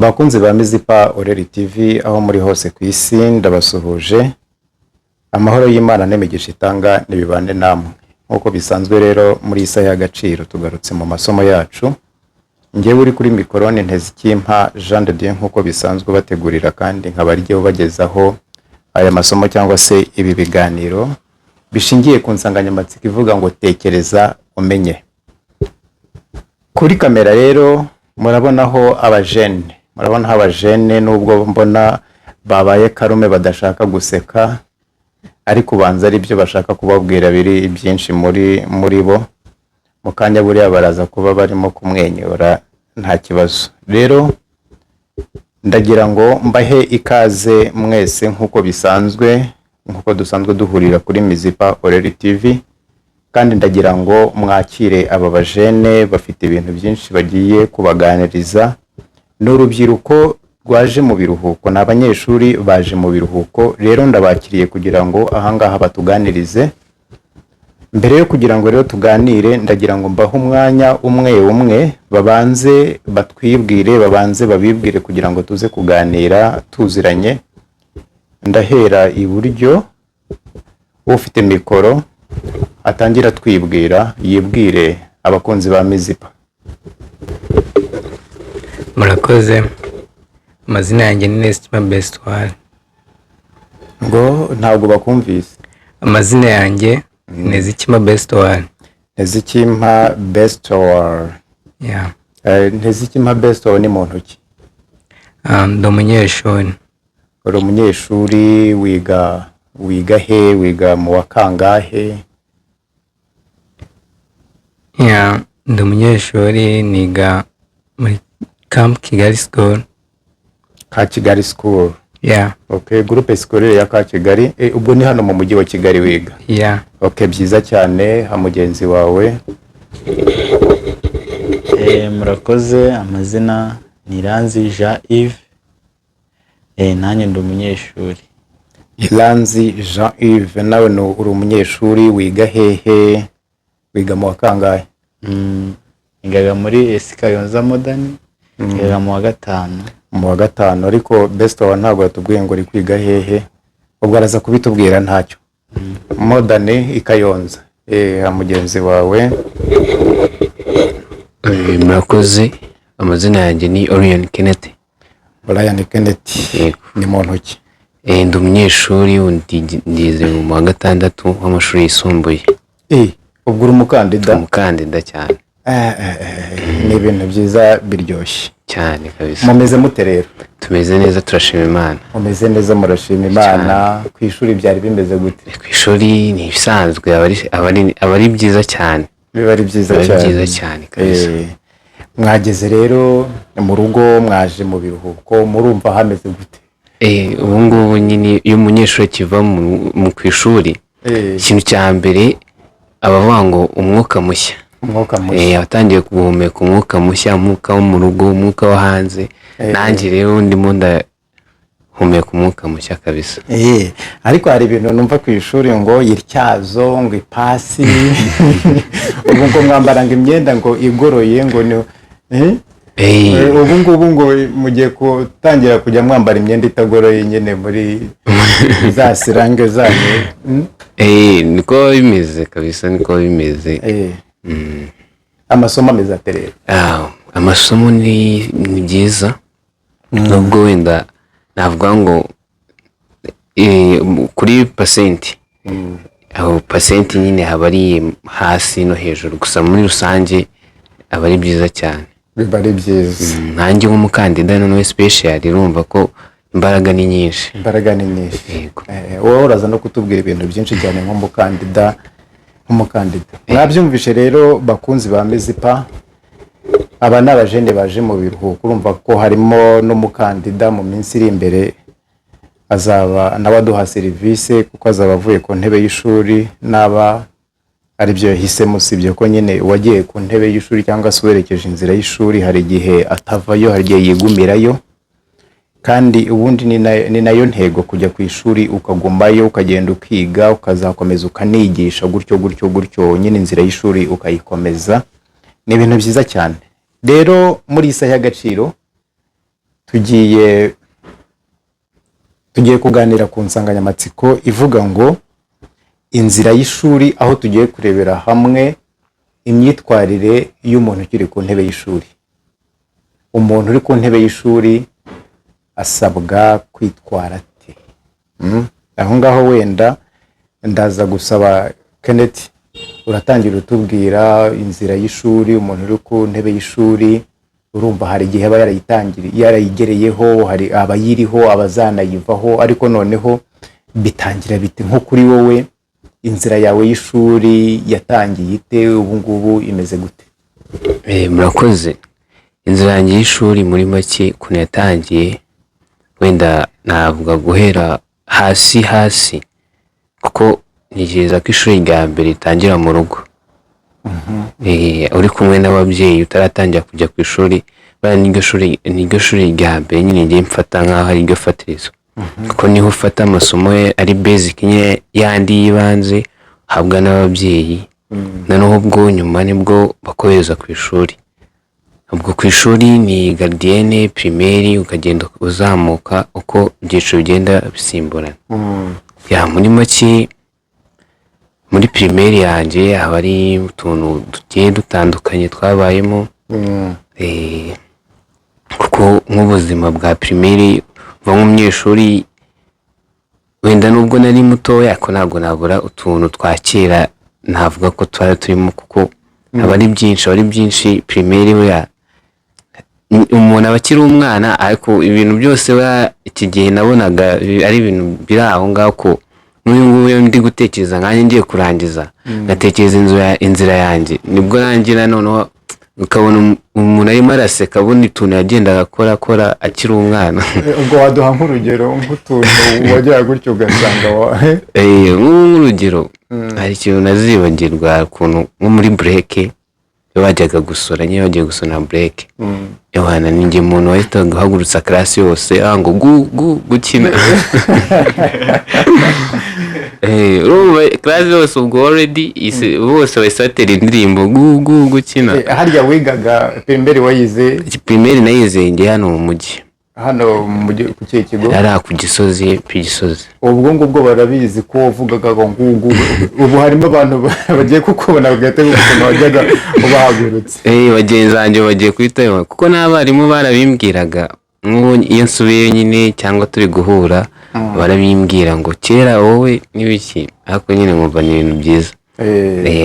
Bakunzi ba Mizipa Oreri TV aho muri hose ku isi ndabasuhuje. Amahoro y'Imana n'imigisha itanga nibibane namwe. Nkuko bisanzwe rero muri isa y'agaciro tugarutse mu masomo yacu. Ngewe uri kuri mikorone Ntezikimpa Jean de Dieu nkuko bisanzwe bategurira kandi nkabarije ubagezaho aya masomo cyangwa se ibi biganiro bishingiye ku nsanganyamatsiko ivuga ngo tekereza umenye. Kuri kamera rero murabonaho abajene nubwo mbona babaye karume badashaka guseka ariko banza ari byo bashaka kubabwira biri byinshi muri bo mukanya buriya baraza kuba barimo kumwenyura nta kibazo. Rero ndagira ngo mbahe ikaze mwese nkuko dusanzwe duhurira kuri Mizipa Oreri TV, kandi ndagira ngo mwakire aba bajene bafite ibintu byinshi bagiye kubaganiriza. N'urubyiruko rwaje mu biruhuko, n'abanyeshuri baje mu biruhuko, rero ndabakiriye kugira ngo ahangaha batuganirize. Mbere yo kugira ngo rero tuganire ndagira ngo mbahe umwanya umwe babanze batwibwire, babanze babibwire kugira ngo tuze kuganira tuziranye. Ndahera iburyo, ufite mikoro atangira twibwira, yibwire abakunzi ba Mizipa. Murakoze. Amazina yanjye ni Ntezikimpa Best One. Ngo ntabwo bakumvise. Amazina yanjye Ntezikimpa Best One. Ntezikimpa Best One. Yeah. Ntezikimpa Best One ni muntu ki? Ndi umunyeshuri. Uri umunyeshuri wiga he? Wiga mu wa kangahe? Yeah, ndi umunyeshuri niga muri Camp Kigali School. Ka Kigali School. Yeah. Okay, groupe scolaire ya Ka Kigali. Ubwo ni hano mu mujyi wa Kigali wiga? Yeah. Okay, byiza cyane. Ha mugenzi wawe? Murakoze. Amazina ni Iranzi Jean Yves. Nanjye ndi umunyeshuri. Iranzi Jean Yves, nawe uri umunyeshuri wiga hehe? Wiga mu wa kangahe? Nigaga muri ES Kayonza Modern. Nigaga mu wa gatanu. Mu wa gatanu, ariko Best One ntabwo yatubwiye ngo uri kwiga hehe. Ubwo araza kubitubwira ntacyo. Modern i Kayonza. Mugenzi wawe? Murakoze. Amazina yanjye ni Orion Kenneth. Orion Kenneth. Ni muntu ki? Ndi umunyeshuri ndize mu wa gatandatu w'amashuri yisumbuye. Ubwo uri umukandida? Umukandida cyane. Ni ibintu byiza biryoshye cyane kabisa. Mumeze mute rero? Tumeze neza, turashima Imana. Mumeze neza, murashima Imana. Ku ishuri byari bimeze gute? Ku ishuri ni ibisanzwe, abari byiza cyane. Biba ari byiza cyane. Biba byiza cyane kabisa. Mwageze rero mu rugo, mwaje mu biruhuko, murumva hameze gute? Ubu ngubu nyine iyo umunyeshuri akiva mu ku ishuri, ikintu cya mbere abavuga ngo umwuka mushya. Abatangiye guhumeka umwuka mushya, umwuka wo mu rugo, umwuka wo hanze. Nanjye rero ndimo ndahumeka umwuka mushya kabisa. Ariko hari ibintu numva ku ishuri ngo yityazo, ngo ipasi, ubu ngo mwambaranga imyenda ngo igoroye, ngo ni ubu ngubu ngo mugiye kutangira kujya mwambara imyenda itagoroye nyine muri za sirange zanyu. Niko bimeze kabisa, niko bimeze. Amasomo ameze ate rero? Amasomo ni byiza, nubwo wenda navuga ngo kuri pasenti, aho pasenti nyine haba ari hasi no hejuru, gusa muri rusange aba ari byiza cyane. Biba ari byiza. Nanjye nk'umukandida noneho special urumva ko imbaraga ni nyinshi. Wowe uraza no kutubwira ibintu byinshi cyane nk'umukandida. Mwabyumvishe rero bakunzi ba Mizipa, aba n'abajene baje mu biruhuko. Urumva ko harimo n'umukandida mu minsi iri imbere azaba nabaduha serivisi, kuko azaba avuye ku ntebe y'ishuri naba ari byo yahisemo. Sibyo ko nyine wagiye ku ntebe y'ishuri cyangwa se werekeje inzira y'ishuri, hari igihe atavayo, hari igihe yigumirayo, kandi ubundi ni nayo ntego kujya ku ishuri ukagumayo, ukagenda ukiga, ukazakomeza ukanigisha gutyo nyine inzira y'ishuri ukayikomeza. Ni ibintu byiza cyane. Rero muri isa y'agaciro tugiye kuganira ku nsanganyamatsiko ivuga ngo inzira y'ishuri, aho tugiye kurebera hamwe imyitwarire y'umuntu ukiri ku ntebe y'ishuri. Umuntu uri ku ntebe y'ishuri asabwa kwitwara ate? Aho ngaho wenda ndaza gusaba Kenneth, uratangira utubwira inzira y'ishuri, umuntu uri ku ntebe y'ishuri. Urumva hari igihe aba yarayigereyeho, hari abayiriho, abazanayivaho, ariko noneho bitangira bite nko kuri wowe? Inzira yawe y'ishuri yatangiye ite? Ubu ngubu imeze gute? Murakoze. Inzira yanjye y'ishuri muri make ukuntu yatangiye, wenda navuga guhera hasi kuko ntekereza ko ishuri rya mbere ritangira mu rugo. Uri kumwe n'ababyeyi utaratangira kujya ku ishuri, niryo shuri rya mbere nyine ngiye mfata nk'aho ari ryo fatirizo, kuko niho ufata amasomo ari basic nyine yandi y'ibanze habwa n'ababyeyi, noneho ubwo nyuma nibwo bakohereza ku ishuri. Ubwo ku ishuri ni gardienne, primaire, ukagenda uzamuka uko ibyiciro bigenda bisimburana. Muri make muri primaire yanjye haba ari utuntu tugiye dutandukanye twabayemo, kuko nk'ubuzima bwa primaire uva nk'umunyeshuri, wenda nubwo nari mutoya ko ntabwo nabura utuntu twa kera navuga ko twari turimo, kuko aba ari byinshi primaire we umuntu aba akiri umwana, ariko ibintu byose iki gihe nabonaga ari ibintu biri aho ngaho. Ko n'uyu nguyu ndi gutekereza nkanjye ngiye kurangiza, ngatekereza inzira yanjye, nibwo rangira noneho ukabona umuntu arimo araseka, abona utuntu yagendaga akora akiri umwana. Ubwo waduha nk'urugero nk'utuntu wagera gutyo ugasanga nk'urugero, hari ikintu nazibagirwa, ukuntu nko muri break bajyaga gusora, nyine bagiye gusona break, yohana ninjye umuntu wahita guhagurutsa class yose ngo gukina. Class yose ubwo already bose bayisatera indirimbo gukina. Harya wigaga primaire wayize? Primaire nayize ndi hano mu mujyi. Hano mu ku kihe kigo? Ari ku Gisozi, Gisozi. Ubwo ngubwo barabizi ko uvugaga ngo ubu harimo abantu bagiye kukubona bagahita gukona wajyaga ubahagurutse. Bagenzi banjye bagiye kwitaba, kuko n'abarimu barabimbwiraga iyo nsubiye nyine cyangwa turi guhura, barabimbwira ngo kera wowe n'ibiki, ariko nyine nkumva ni ibintu byiza.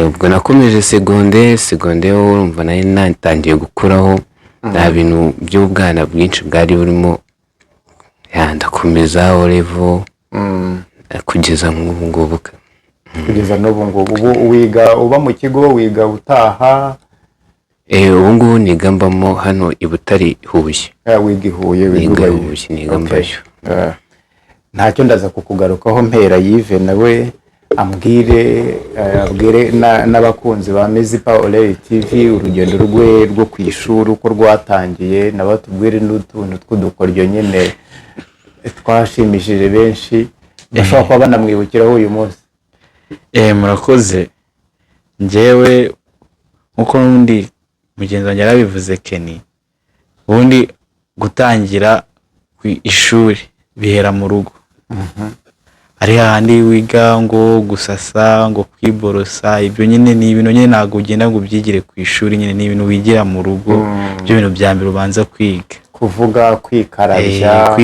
Ubwo nakomeje secondaire urumva nayo natangiye gukuraho, nta bintu by'ubwana bwinshi bwari burimo, ndakomeza level kugeza n'ubu ngubu. Ubu wiga uba mu kigo, wiga utaha? Ubu ngubu niga mbamo hano i Butare, Huye. Wiga i Huye? Niga mbayo. Ntacyo ndaza kukugarukaho, mpera Yves nawe abwire n'abakunzi ba Mezipa Oreille TV urugendo rwe rwo ku ishuri uko rwatangiye, nabatubwire n'utuntu tw'udukoryo nyine twashimishije benshi bashobora kuba banamwibukiraho uyu munsi. Murakoze. Njyewe nkuko n'undi mugenzi wanjye yarabivuze Kenny, ubundi gutangira ku ishuri bihera mu rugo. Ari handi wiga ngo gusasa, ngo kwiborosa, ibyo nyine ni ibintu nyine ntabwo ugenda ngo ubyigire ku ishuri, nyine ni ibintu wigira mu rugo. Ibyo bintu bya mbere ubanza kwiga, kuvuga, kwikarabya,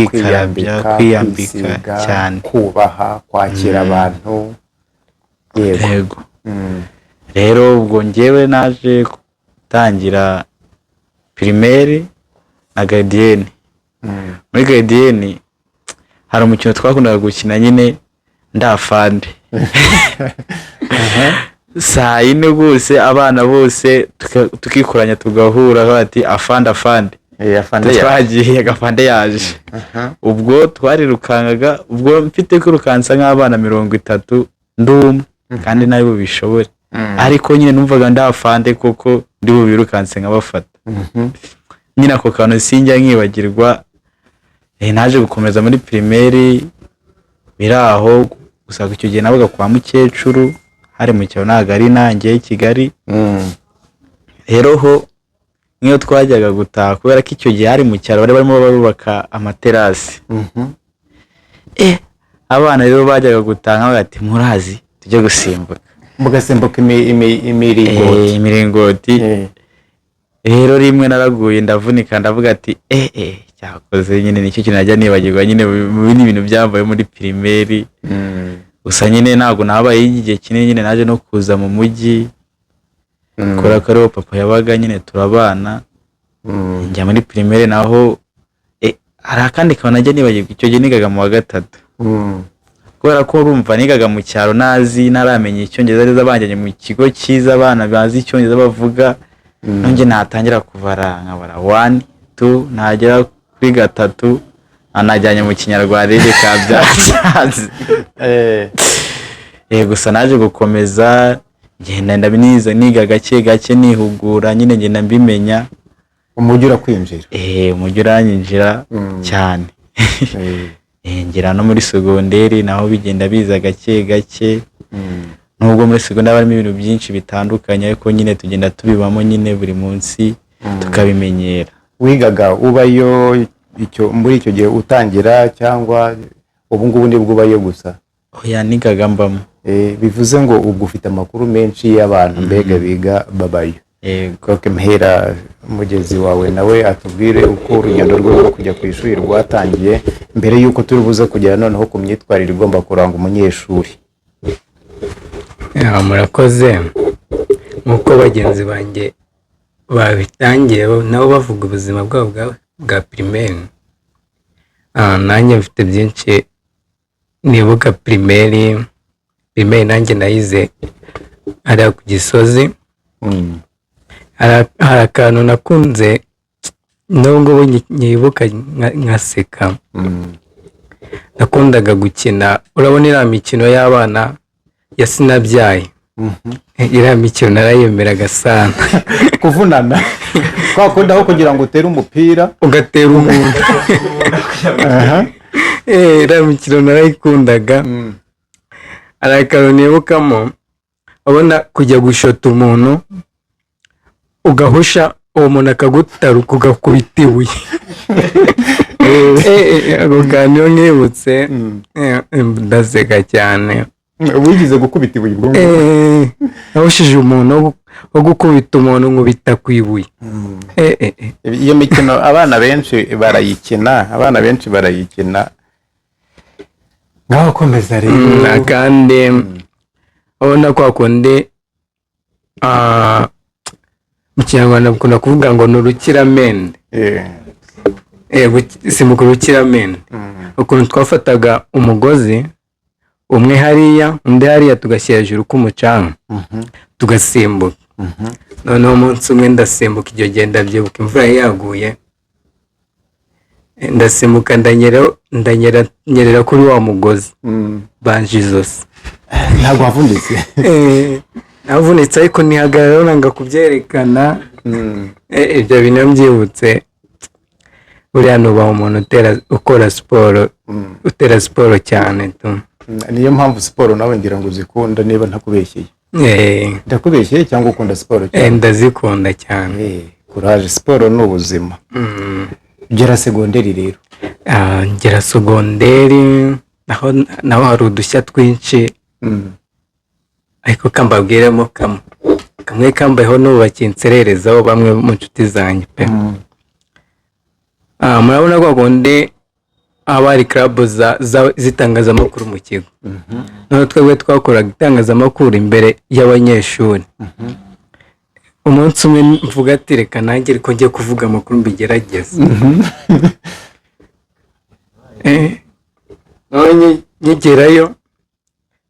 kwiyambika cyane, kubaha, kwakira abantu. Yego. Rero ubwo njyewe naje gutangira primaire na gardienne. Muri gardienne hari umukino twakundaga gukina nyine ndafande. Saa yine rwose abana bose tukikoranya tugahura bati afande. Twagiye agafande yaje. Ubwo twarirukangaga, ubwo mfite kwirukansa nk'abana 30 ndum kandi nayo bishobora, ariko nyine numvaga ndafande koko ndi bubirukanse nkabafata. Nyina ko kantu sinjya nkibagirwa. Naje gukomeza muri primaire biraho, gusa icyo gihe nabaga kwa mukecuru hari mu cyaro ntago ari nanjye i Kigali. Rero ho nk'iyo twajyaga gutaha kubera ko icyo gihe hari mu cyaro bari barimo barubaka amaterasi. Abana rero bajyaga gutaha bati murazi tujye gusimbuka, mugasimbuka imiringoti. Imiringoti. Rero rimwe naraguye ndavunika ndavuga ati cyakoze nyine nicyo kintu najya nibagirwa nyine mu bindi bintu byambaye muri primaire. Gusa nyine ntabwo nabaye igihe kinini, nyine naje no kuza mu mujyi kora kare papa yabaga nyine turabana. Njya muri primaire naho hari akandi kantu najya nibagirwa, icyo gihe nigaga mu wa gatatu. Kubera ko urumva nigaga mu cyaro nazi naramenye icyongereza neza, banjyanye mu kigo cyiza abana bazi icyongereza bavuga. Nonge natangira kuvara nkabara 1 2 nagera kuri 3 anajyanye mu kinyarwanda rero kabyaza. Gusa naje gukomeza ngenda ndabiniza niga gake gake nihugura nyine ngenda mbimenya. Umujyi urakwinjira. Umujyi uranyinjira cyane. Ngera no muri segonderi naho bigenda biza gake gake. Nubwo muri segonderi barimo ibintu byinshi bitandukanye ariko nyine tugenda tubibamo nyine buri munsi tukabimenyera. Wigaga ubayo muri icyo gihe utangira cyangwa ubu ngubu ni bwo ubayo gusa? Oya, nigaga mbamo. Bivuze ngo ubwo ufite amakuru menshi y'abantu mbega biga babayo. Koke mpera mugezi wawe nawe atubwire uko urugendo rwo kujya ku ishuri rwatangiye mbere yuko turi buze kugera noneho ku myitwarire igomba kuranga umunyeshuri. Murakoze. Nkuko bagenzi banjye babitangiye nabo bavuga ubuzima bwabo bwa primaire, nanjye mfite byinshi nibuka primaire nanjye nayize ari ku Gisozi. Hari akantu nakunze nubwo nyibuka nkaseka. Nakundaga gukina, urabona iriya mikino y'abana ya Sinabyaye. Iriya mikino narayemeraga sana. Kuvunana kwa kundi aho kugira ngo utere umupira ugatera umuntu. Iriya mikino narayikundaga. Hari akantu nibukamo, ubona kujya gushota umuntu ugahusha uwo muntu akagutaruka ugakubita ibuye. Ako kantu iyo nkibutse ndaseka cyane. Wigize gukubita ibuye bwo? Nahushije umuntu wo gukubita umuntu nkubita ku ibuye. Iyo mikino abana benshi barayikina. Ngaho komeza rero. Kandi ubona kwa kundi mu Kinyarwanda bakunda kuvuga ngo ni urukiramende. Simuka urukiramende. Ukuntu twafataga umugozi umwe hariya undi hariya tugashyira hejuru k'umucanga tugasimbuka. Noneho umunsi umwe ndasimbuka, iryo gihe ndabyibuka imvura yaguye, ndasimbuka ndanyerera kuri wa mugozi banje izosi. Ntabwo wavunitse? Navunitse ariko nihagarara nanga kubyerekana. Ibyo bintu mbyibutse. Buriya nuba umuntu ukora siporo, utera siporo cyane tu. Niyo mpamvu siporo nawe ngira ngo uzikunda niba ntakubeshyeye. Ndakubeshyeye cyangwa ukunda siporo cyane? Ndazikunda cyane. Courage, siporo ni ubuzima. Ugera segonderi rero? Ngera segonderi naho hari udushya twinshi. Ariko kambabwiremo kamwe kambayeho n'ubakinsererezaho bamwe mu nshuti zanjye pe. Murabona ko kundi abari club zitangazamakuru mu kigo. None twebwe twakoraga itangazamakuru imbere y'abanyeshuri. Umunsi umwe mvuga ati reka nanjye ariko ngiye kuvuga amakuru mbigerageze. None nkigerayo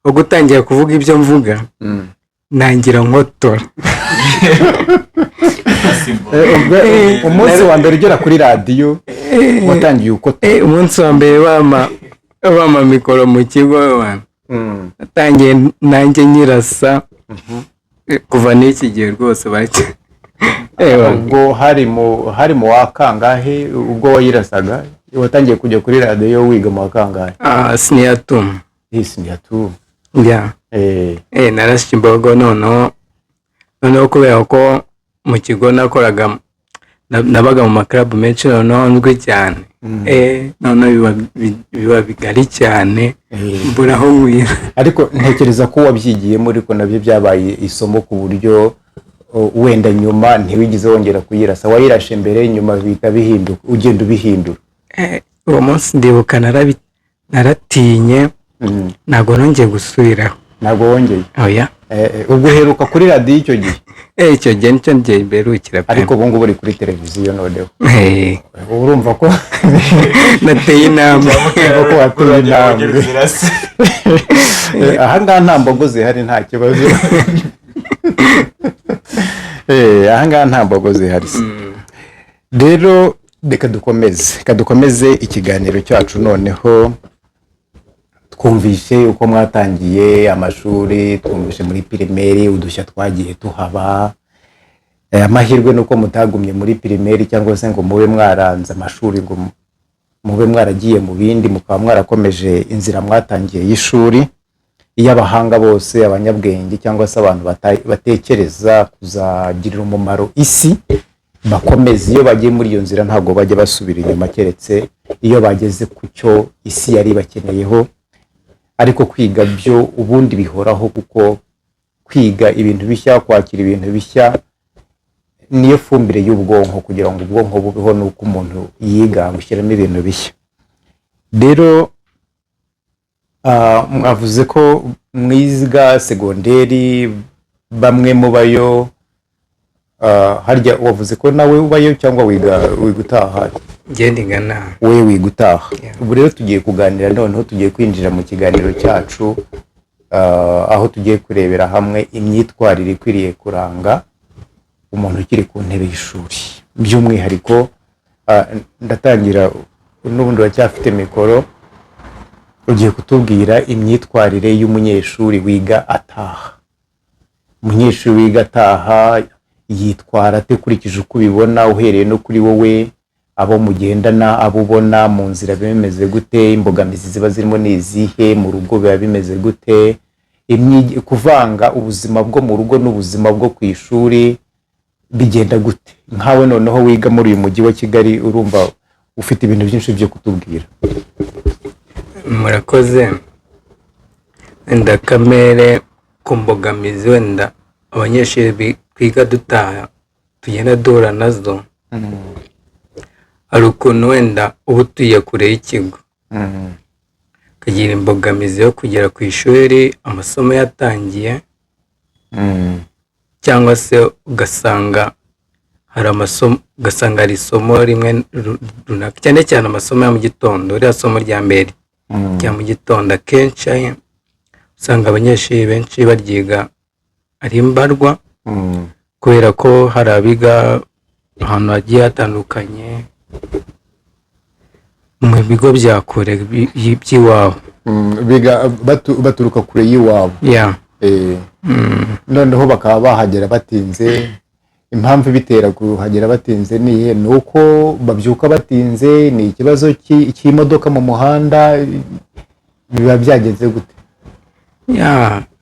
ugutangira kuvuga ibyo mvuga nangira nkotora. Umunsi wa mbere ugera kuri radiyo watangiye uko? Umunsi wa mbere bama mikoro mu kigo natangiye nanjye nyirasa. Kuva n'iki gihe rwose bake. Ubwo hari mu wa kangahe ubwo wayirasaga? Watangiye kujya kuri radiyo wiga mu wa kangahe? Senior 2. Senior 2. Narashe imbogo noneho kubera ko mu kigo nakoraga nabaga mu makarabu menshi noneho nzwi cyane noneho biba bigari cyane mbura aho nkwira. Ariko ntekereza ko wabyigiyemo ariko nabyo byabaye isomo ku buryo wenda nyuma ntiwigize wongera kuyirasa, wayirashe mbere nyuma bihita bihinduka, ugenda ubihindura. Uwo munsi ndibuka naratinye ntabwo nongeye gusubiraho. Ntabwo wongeye? Oya. Ubwo uheruka kuri radiyo icyo gihe? Icyo gihe nicyo ngiye imberukira pe. Ariko ubu ngubu uri kuri televiziyo noneho. Urumva ko nateye intambwe. Urumva ko wateye intambwe. Aha ngaha nta mbogo zihari, nta kibazo. Aha ngaha nta mbogo zihari. Rero reka dukomeze ikiganiro cyacu noneho. Twumvishe uko mwatangiye amashuri, twumvishe muri primaire udushya twagiye tuhaba. Amahirwe nuko mutagumye muri primaire cyangwa se ngo mube mwaranze amashuri, ngo mube mwaragiye mu bindi, mukaba mwarakomeje inzira mwatangiye y'ishuri. Iy'abahanga bose, abanyabwenge cyangwa se abantu batekereza kuzagirira umumaro isi, bakomeze iyo bagiye muri iyo nzira ntabwo bajya basubira inyuma, keretse iyo bageze ku cyo isi yari bakeneyeho. Ariko kwiga byo ubundi bihoraho, kuko kwiga ibintu bishya, kwakira ibintu bishya niyo fumbire y'ubwonko, kugira ngo ubwonko bubeho nuko umuntu yiga gushyiramo ibintu bishya. Rero mwavuze ko mwiga segonderi, bamwe mubayo, harya wavuze ko nawe ubayo cyangwa wiga utaha? Ngendingana. We wiga utaha. Ubu rero tugiye kuganira noneho, tugiye kwinjira mu kiganiro cyacu, aho tugiye kurebera hamwe imyitwarire ikwiriye kuranga umuntu ukiri ku ntebe y'ishuri. By'umwihariko ndatangira n'ubundi wacyafite mikoro, ugiye kutubwira imyitwarire y'umunyeshuri wiga ataha. Umunyeshuri wiga ataha yitwara ate kurikije uko ubibona, uhereye no kuri wowe, abo mugendana, abo ubona mu nzira bimeze gute, imbogamizi ziba zirimo n'izihe, mu rugo biba bimeze gute, kuvanga ubuzima bwo mu rugo n'ubuzima bwo ku ishuri bigenda gute? Nkawe noneho wiga muri uyu mujyi wa Kigali, urumva ufite ibintu byinshi byo kutubwira. Murakoze. Wenda kamere ku mbogamizi wenda abanyeshuri twiga dutaha tugenda duhura nazo, hari ukuntu wenda uba utuye kure y'ikigo, ukagira imbogamizi yo kugera ku ishuri amasomo yatangiye, cyangwa se ugasanga hari isomo rimwe runaka, cyane cyane amasomo ya mu gitondo, uriya somo rya mbere rya mu gitondo, akenshi usanga abanyeshuri benshi baryiga ari imbarwa, kubera ko hari abiga ahantu hagiye hatandukanye mu bigo bya kure by'iwabo, biga baturuka kure y'iwabo. Noneho bakaba bahagera batinze. Impamvu ibitera kuhagera batinze ni uko babyuka batinze, ni ikibazo cy'imodoka mu muhanda, biba byagenze gute?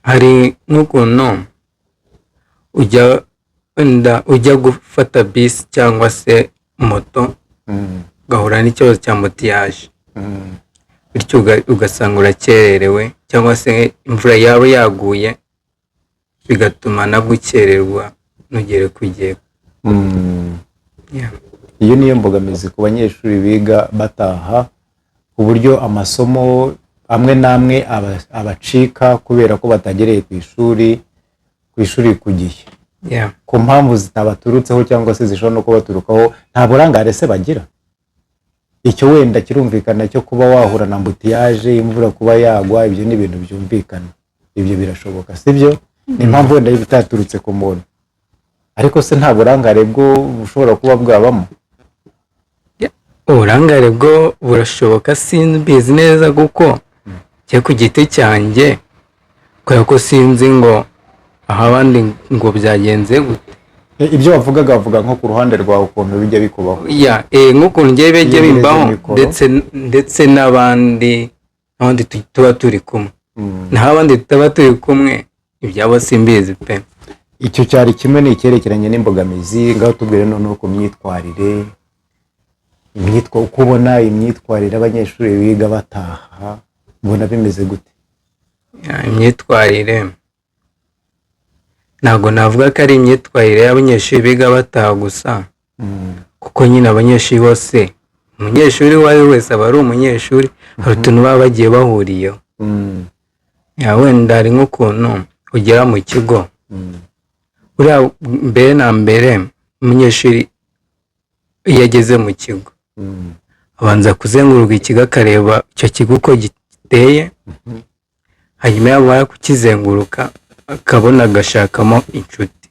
hari n'ukuntu ujya gufata bisi cyangwa se moto, ugahura n'ikibazo cya motiyaje, bityo ugasanga urakererewe, cyangwa se imvura yaba yaguye bigatuma nabwo ukererwa ntugere ku gihe. Iyo niyo mbogamizi ku banyeshuri biga bataha, ku buryo amasomo amwe n'amwe abacika kubera ko batagereye ku ishuri ku gihe, ku mpamvu zitabaturutseho cyangwa se zishobora no kubaturukaho. Nta burangare se bagira? Icyo wenda kirumvikana cyo kuba wahura na mbutiyaje, imvura kuba yagwa, ibyo ni ibintu byumvikana, ibyo birashoboka, sibyo? Ni impamvu wenda bitaturutse ku muntu. Ariko se nta burangare bwo bushobora kuba bwabamo? Uburangare bwo burashoboka, simbizi neza kuko cyo ku giti cyanjye, kubera ko sinzi ngo aho abandi ngo byagenze gute. Ibyo bavugaga bavuga nko ku ruhande rwawe ukuntu bijya bikubaho. Nk'ukuntu njye bijya bimbaho, ndetse n'abandi tuba turi kumwe. Naho abandi tutaba turi kumwe ibyabo simbizi pe. icyo cyari kimwe n'icyerekeranye n'imbogamizi. Ngaho tubwire noneho ku myitwarire, uko ubona imyitwarire abanyeshuri biga bataha, ubona bimeze gute? Imyitwarire ntabwo navuga ko ari imyitwarire y'abanyeshuri biga bataha gusa, kuko nyine abanyeshuri bose, umunyeshuri uwo ari we wese aba ari umunyeshuri, hari utuntu baba bagiye bahuriyeho. Wenda hari nk'ukuntu ugera mu kigo, uriya mbere na mbere umunyeshuri iyo ageze mu kigo abanza kuzenguruka ikigo akareba icyo kigo uko giteye, hanyuma yamara kukizenguruka akabona agashakamo inshuti.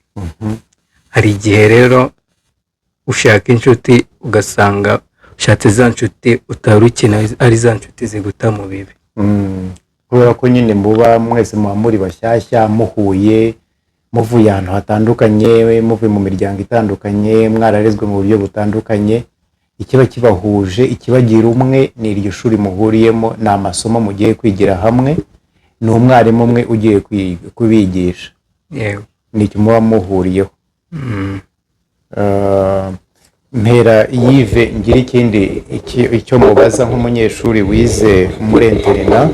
Hari igihe rero ushaka inshuti ugasanga ushatse za nshuti utari ukeneye ari za nshuti ziguta mu bibi, kubera ko nyine muba mwese muba muri bashyashya, muhuye muvuye ahantu hatandukanye, muvuye mu miryango itandukanye, mwararezwe mu buryo butandukanye. Ikiba kibahuje, ikibagira umwe ni iryo shuri muhuriyemo, ni amasomo mugiye kwigira hamwe, ni umwarimu umwe ugiye kubigisha, ni icyo muba muhuriyeho. Mpera Yves, ngira ikindi icyo mubaza nk'umunyeshuri wize muri interina,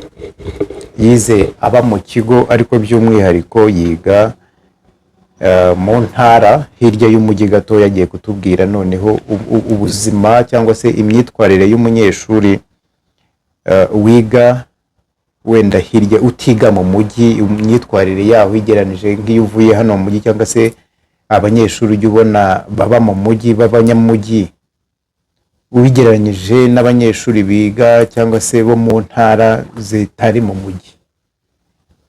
yize aba mu kigo ariko by'umwihariko yiga mu ntara hirya y'umujyi gato. Yagiye kutubwira noneho ubuzima cyangwa se imyitwarire y'umunyeshuri wiga wenda hirya, utiga mu mujyi, imyitwarire yaho igeranije nk'iyo uvuye hano mu mujyi, cyangwa se abanyeshuri ujya ubona baba mu mujyi b'abanyamujyi, ubigereranyije n'abanyeshuri biga cyangwa se bo mu ntara zitari mu mujyi,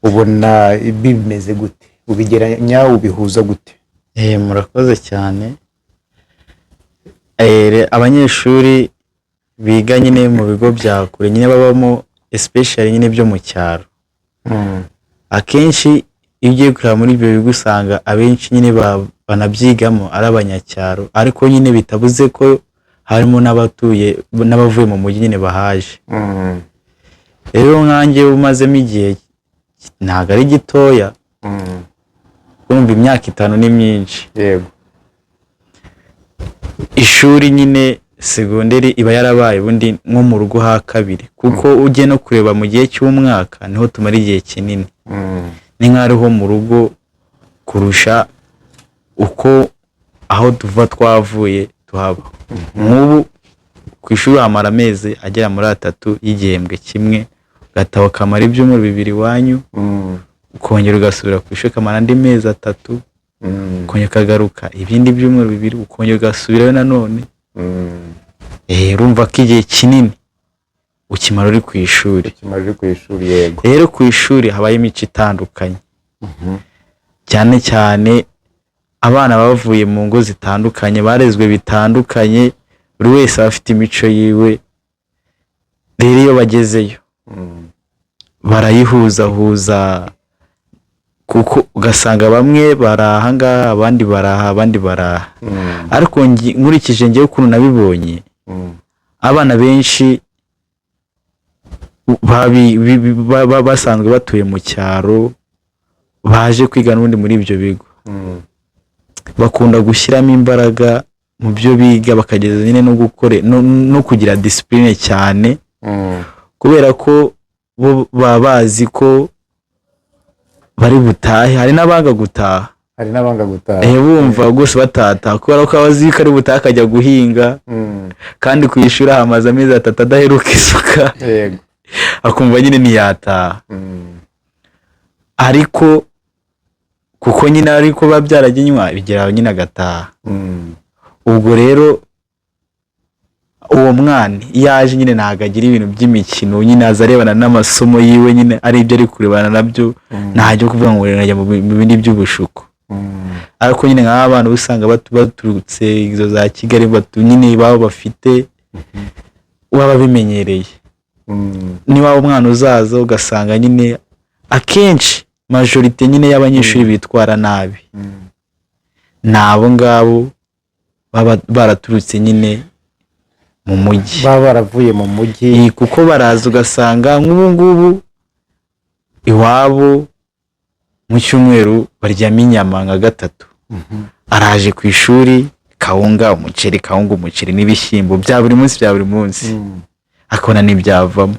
ubona bimeze gute? Ubigeranya, ubihuza gute? Murakoze cyane. Abanyeshuri biga nyine mu bigo bya kure nyine babamo, especially nyine byo mu cyaro, akenshi iyo ugiye kureba muri ibyo bigo usanga abenshi nyine banabyigamo ari abanyacyaro, ariko nyine bitabuze ko harimo n'abatuye n'abavuye mu mujyi nyine bahaje. Rero nkanjye umazemo igihe ntabwo ari gitoya, kumva imyaka 5 ni myinshi. Yego. Ishuri nyine segonderi iba yarabaye ubundi nko mu rugo ha kabiri, kuko ugiye no kureba mu gihe cy'umwaka niho tumara igihe kinini. Ni nk'ariho mu rugo kurusha uko aho tuva twavuye tuhaba. Nk'ubu ku ishuri hamara amezi agera muri 3 y'igihembwe kimwe, ugataha ukamara ibyumweru 2 iwanyu, ukongera ugasubira ku ishuri ukamara andi mezi 3, ukongera ukagaruka ibindi byumweru 2, ukongera ugasubirayo nanone. Urumva ko igihe kinini ukimara uri ku ishuri. Yego. Rero ku ishuri habaye imico itandukanye, cyane cyane abana bavuye mu ngo zitandukanye, barezwe bitandukanye, buri wese afite imico yiwe. Rero iyo bagezeyo barayihuzahuza, kuko ugasanga bamwe baraha ngaha, abandi baraha. Ariko nkurikije ngewe ukuntu nabibonye, abana benshi basanzwe batuye mu cyaro baje kwiga n'ubundi muri ibyo bigo, bakunda gushyiramo imbaraga mu byo biga, bakageza nyine no kugira discipline cyane, kubera ko bo baba bazi ko bari butahe. Hari n'abanga gutaha, bumva rwose batata, kubera ko abazi ko ari butaha akajya guhinga, kandi ku ishuri hamaze amezi 3 adaheruka isuka. Yego. Akumva nyine ntiyataha. Ariko kuko nyine ariko babyaraginywa bigera nyine agataha. Ubwo rero uwo mwana yaje nyine nagagira ibintu by'imikino, nyine azarebana n'amasomo yiwe, nyine ari ibyo ari kurebana nabyo, ntajya kuvuga ngo rero mu bindi by'ubushuko. Ariko nyine nk'abana usanga baturutse izo za Kigali, nyine baba bafite waba bimenyereye. Niba umwana uzaza ugasanga nyine akenshi majorite nyine y'abanyeshuri bitwara nabi, nabo ngabo baba baraturutse nyine mu mujyi, baba baravuye mu mujyi, kuko baraza ugasanga nk'ubu ngubu iwabo mu cyumweru baryamo inyama nka 3. Araje ku ishuri kawunga umuceri n'ibishyimbo bya buri munsi akona n'ibyavamo.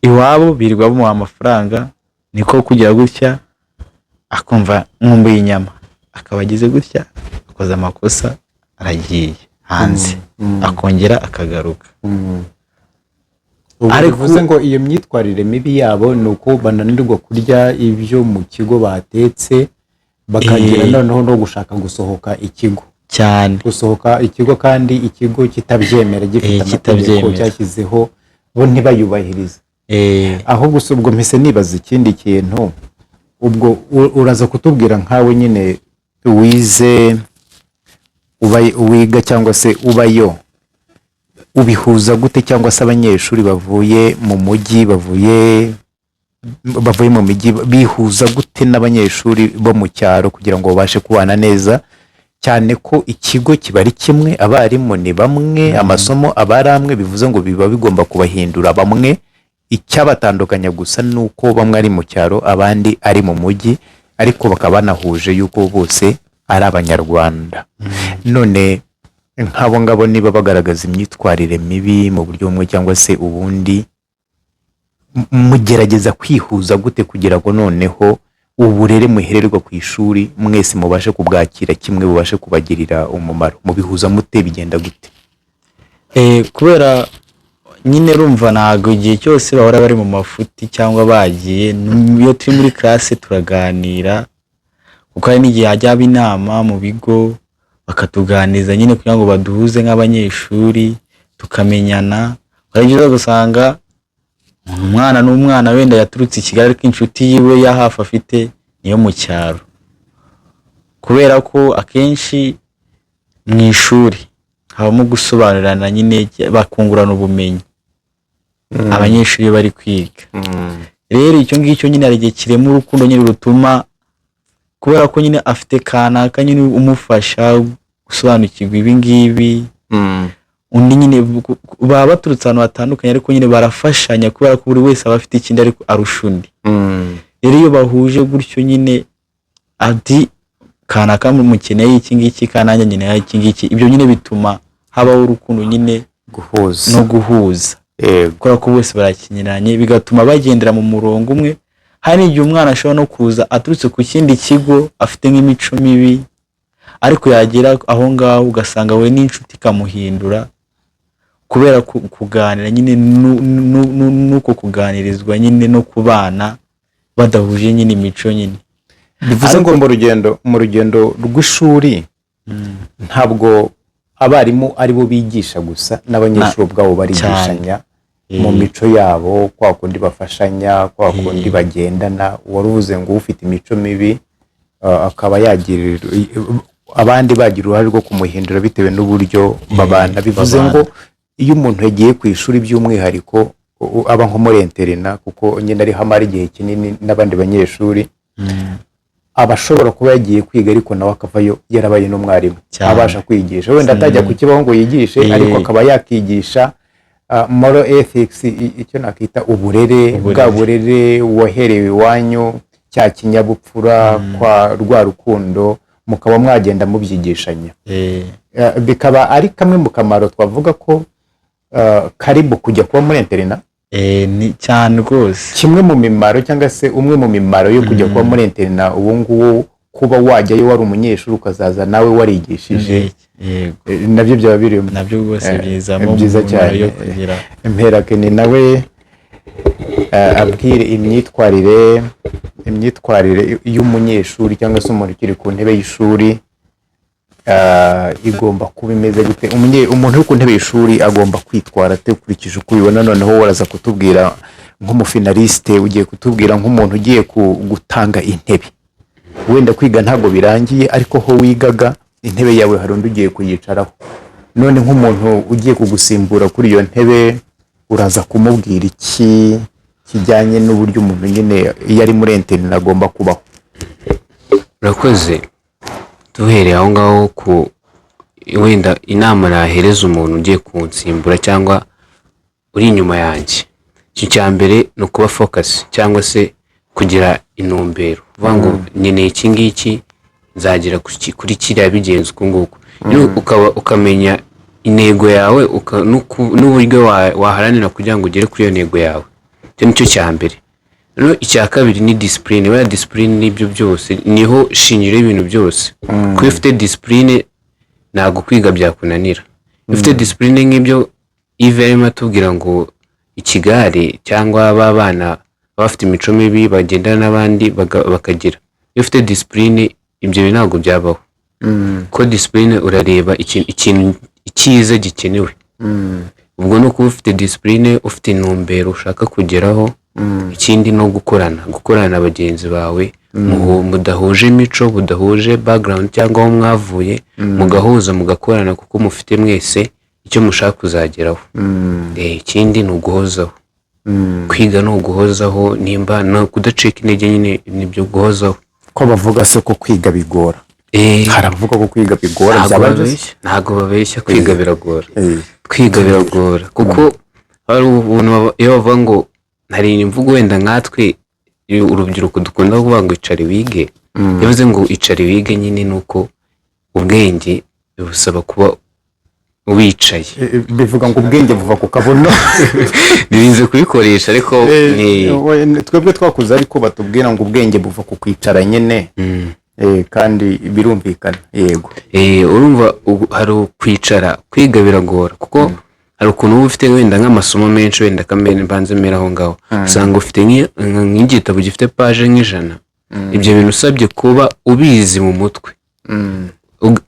Iwabo birirwa bamuha amafaranga niko kugira gutya akumva nkumbuye inyama, akaba agize gutya akoze amakosa aragiye hanze akongera akagaruka. Ariko bivuze ngo iyo myitwarire mibi yabo ni uko bananirwa kurya ibyo mu kigo batetse, bakagira noneho no gushaka gusohoka ikigo cyane, gusohoka ikigo kandi ikigo kitabyemera gifite amategeko cyashyizeho bo ntibayubahirize. Ahubwo ubwo mpise nibaza ikindi kintu, ubwo uraza kutubwira nkawe nyine wiga cyangwa se ubayo, ubihuza gute cyangwa se abanyeshuri bavuye mu mujyi bavuye mu mijyi bihuza gute n'abanyeshuri bo mu cyaro kugira ngo babashe kubana neza, cyane ko ikigo kiba ari kimwe, abarimu ni bamwe, amasomo aba ari amwe, bivuze ngo biba bigomba kubahindura bamwe. Icyabatandukanya gusa nuko bamwe ari mu cyaro abandi ari mu mujyi, ariko bakaba banahuje yuko bose ari abanyarwanda. None nk'abo ngabo niba bagaragaza imyitwarire mibi mu buryo bumwe cyangwa se ubundi, mugerageza kwihuza gute kugira ngo noneho uburere muhererwa ku ishuri mwese mubashe kubwakira kimwe, bubashe kubagirira umumaro? Mubihuza mute, bigenda gute? Kubera nyine rumva ntago igihe cyose bahora bari mu mafuti cyangwa bagiye, iyo turi muri classe turaganira, kuko hari n'igihe hajya inama mu bigo bakatuganiza nyine kugira ngo baduhuze nk'abanyeshuri tukamenyana. Urageza gusanga umwana n'umwana wenda yaturutse i Kigali ariko inshuti yiwe ya hafi afite niyo mu cyaro, kubera ko akenshi mu ishuri habamo gusobanurirana nyine bakungurana ubumenyi abanyeshuri bari kwiga. Rero icyo ngicyo nyine ari igihe kirema urukundo nyine rutuma, kubera ko nyine afite kanaka nyine umufasha gusobanukirwa ibi ngibi, undi nyine baba baturutse ahantu hatandukanye ariko nyine barafashanya kubera ko buri wese aba afite ikindi ariko arusha undi. Rero iyo bahuje gutyo nyine ati kanaka mukeneye iki ngiki kananya nyine iki ngiki, ibyo nyine bituma habaho urukundo nyine guhuza kubera ko bose barakinyiranye, bigatuma bagendera mu murongo umwe. Hari igihe umwana ashobora no kuza aturutse ku kindi kigo afite nk'imico mibi, ariko yagera aho ngaho ugasanga we n'inshuti ikamuhindura, kubera kuganira nyine nuko kuganirizwa nyine no kubana badahuje nyine imico nyine. Bivuze ngo mu rugendo rw'ishuri ntabwo abarimu aribo bigisha gusa, n'abanyeshuri ubwabo barigishanya mu mico yabo, kwa kundi bafashanya, kwa kundi bagendana. Waruvuze ngo ufite imico mibi akaba yagira abandi bagira uruhare rwo kumuhindura bitewe n'uburyo babana. Bivuze ngo iyo umuntu yagiye ku ishuri by'umwihariko aba nko muri interina, kuko nyine ari hamara igihe kinini n'abandi banyeshuri, abashobora kuba yagiye kwiga ariko nawe akavayo yarabaye n'umwarimu abasha kwigisha, wenda atajya ku kibaho ngo yigishe, ariko akaba yakigisha moral ethics, icyo nakita uburere, bwa burere waherewe iwanyu, cya kinyabupfura, kwa rwa rukundo, mukaba mwagenda mubyigishanya. Bikaba ari kamwe mu kamaro twavuga ko karibu kujya kuba muri interina. Ni cyane rwose kimwe mu mimaro cyangwa se umwe mu mimaro yo kujya kuba muri interina, ubu ngubu kuba wajyayo wari umunyeshuri ukazaza nawe warigishije, nabyo byaba birimo, nabyo rwose byiza cyane. Mperake ni nawe abwire imyitwarire y'umunyeshuri cyangwa se umuntu ukiri ku ntebe y'ishuri igomba kuba imeze gute. Umuntu uri ku ntebe y'ishuri agomba kwitwara ate ukurikije uko ubibona? Noneho waraza kutubwira nk'umufinaliste, ugiye kutubwira nk'umuntu ugiye gutanga intebe, wenda kwiga ntabwo birangiye, ariko ho wigaga intebe yawe hari undi ugiye kuyicaraho, none nk'umuntu ugiye kugusimbura kuri iyo ntebe uraza kumubwira iki kijyanye n'uburyo umuntu nyine iyo ari muri internet agomba kubaho? Urakoze. Duhereye aho ngaho ku wenda inama nahereza umuntu ugiye kunsimbura cyangwa uri inyuma yanjye, icya mbere ni ukuba focus cyangwa se kugira intumbero uvuga ngo nkeneye iki ngiki nzagera kuri kiriya bigenze uko nguko ukamenya intego yawe n'uburyo waharanira kugira ngo ugere kuri iyo ntego yawe. Icyo nicyo cya mbere. Rero icya kabiri ni discipline. Wera discipline n'ibyo byose niho shingiro y'ibintu byose. Kuko iyo ufite discipline ntabwo kwiga byakunanira. Iyo ufite discipline nk'ibyo Yves arimo atubwira ngo ikigare cyangwa abana bafite imico mibi bagendana n'abandi bakagira. Iyo ufite discipline ibyo bintu ntabwo byabaho. Ko discipline urareba ikintu icyiza gikenewe. Ubwo no kuba ufite discipline, ufite intumbero ushaka kugeraho. Ikindi no gukorana na bagenzi bawe mudahuje imico, mudahuje background cyangwa aho mwavuye, mugahuza mugakorana kuko mufite mwese icyo mushaka kuzageraho. Ikindi ni uguhozaho. Kwiga no guhozaho, nimba no kudacika intege nyine nibyo guhozaho. Ko bavuga se ko kwiga bigora. Haravuga ko kwiga bigora. Ntabwo babeshya, kwiga biragora. Kwiga biragora kuko hari ubuntu iyo bavuga ngo hari imvugo wenda nkatwe urubyiruko dukunda kuvuga ngo icare wige. Yavuze ngo icare wige nyine nuko ubwenge busaba kuba wicaye. Bivuga ngo ubwenge buva ku kabono. Birinze kubikoresha ariko twebwe twakuze ariko batubwira ngo ubwenge buva ku kwicara nyine. Kandi birumvikana. Yego. Urumva hari kwicara, kwiga biragora kuko hari ukuntu uba ufite wenda nk'amasomo menshi wenda kamene mbanze mera aho ngaho usanga ufite nk'igitabo gifite page nk'ijana. Ibyo bintu usabye kuba ubizi mu mutwe.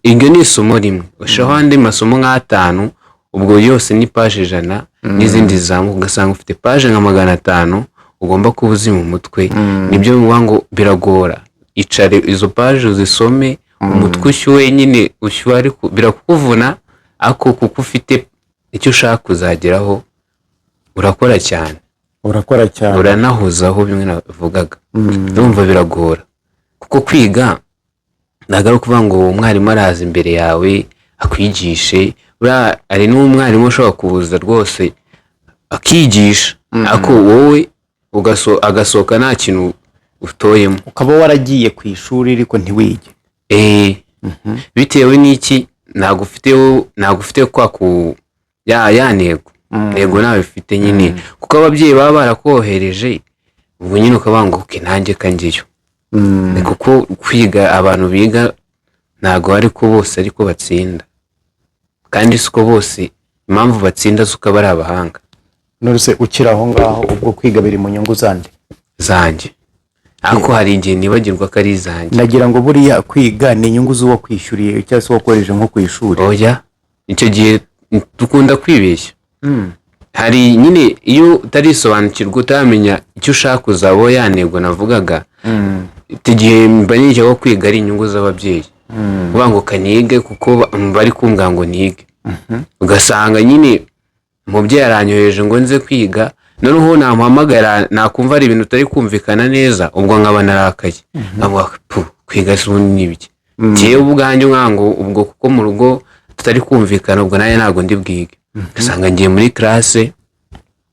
Iryo ni isomo rimwe. Ushaho andi masomo nk'atanu, ubwo yose ni page ijana n'izindi zamuka ugasanga ufite page nka 500 ugomba kuba uzi mu mutwe. Nibyo bivuga ngo biragora. Icare izo page uzisome, umutwe ushyuwe nyine ushyuwe ariko birakuvuna, ako kuko ufite icyo ushaka kuzageraho urakora cyane. Uranahozaho bimwe navugaga. Ndumva biragora kuko kwiga ntabwo ari ukuvuga ngo umwarimu araza imbere yawe akwigishe. Ari n'umwarimu ushobora kubuza rwose akigisha ako wowe agasohoka nta kintu utoyemo, ukaba waragiye ku ishuri ariko ntiwige. Bitewe n'iki ntabwo ufite kwa ku ya ntego nawe ufite nyine kuko ababyeyi baba barakohereje. Ubwo nyine ukavuga ngo nanjye kangiyo. Kuko kwiga abantu biga ntabwo ariko bose ariko batsinda, kandi siko bose impamvu batsinda zuko bari abahanga. Nose ukiraho ngaho ubwo kwiga biri mu nyungu zanjye ariko hari igihe nibagirwa ko ari zanjye. Nagira ngo buriya kwiga ni inyungu z'uwo kwishyuriye cyangwa se wakoreje nko ku ishuri. Oya, icyo gihe dukunda kwibeshya. Hari nyine iyo utarisobanukirwa utamenya icyo ushaka kuzaba yanego navugaga. Igihe mbanyije ko kwiga ari inyungu z'ababyeyi. Uvuga ngo kanige kuko bari kumbwira ngo nige. Ugasanga nyine umubyeyi aranyoheje ngo nze kwiga, noneho namuhamagara nakumva ari ibintu utari kumvikana neza, ubwo nkaba narakaye. Nkavuga kwiga se ubundi n'ibiki. Jewe ubwanjye nkango ubwo kuko mu rugo tutari kumvikana ubwo naye ntago ndi bwige. Ugasanga ngiye muri classe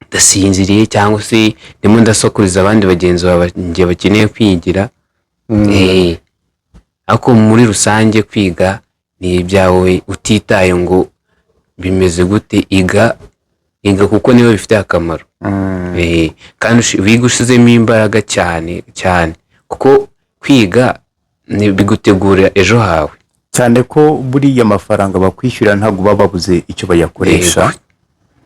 ndasinziriye cyangwa se ndimo ndasokuriza abandi bagenzi banjye bakeneye kwigira. Ako muri rusange kwiga ni ibyawe utitaye ngo bimeze gute. Iga kuko niwe bifite akamaro. Kandi wiga ushizemo imbaraga cyane kuko kwiga bigutegura ejo hawe. Cyane ko buriya amafaranga bakwishyura ntabwo baba babuze icyo bayakoresha.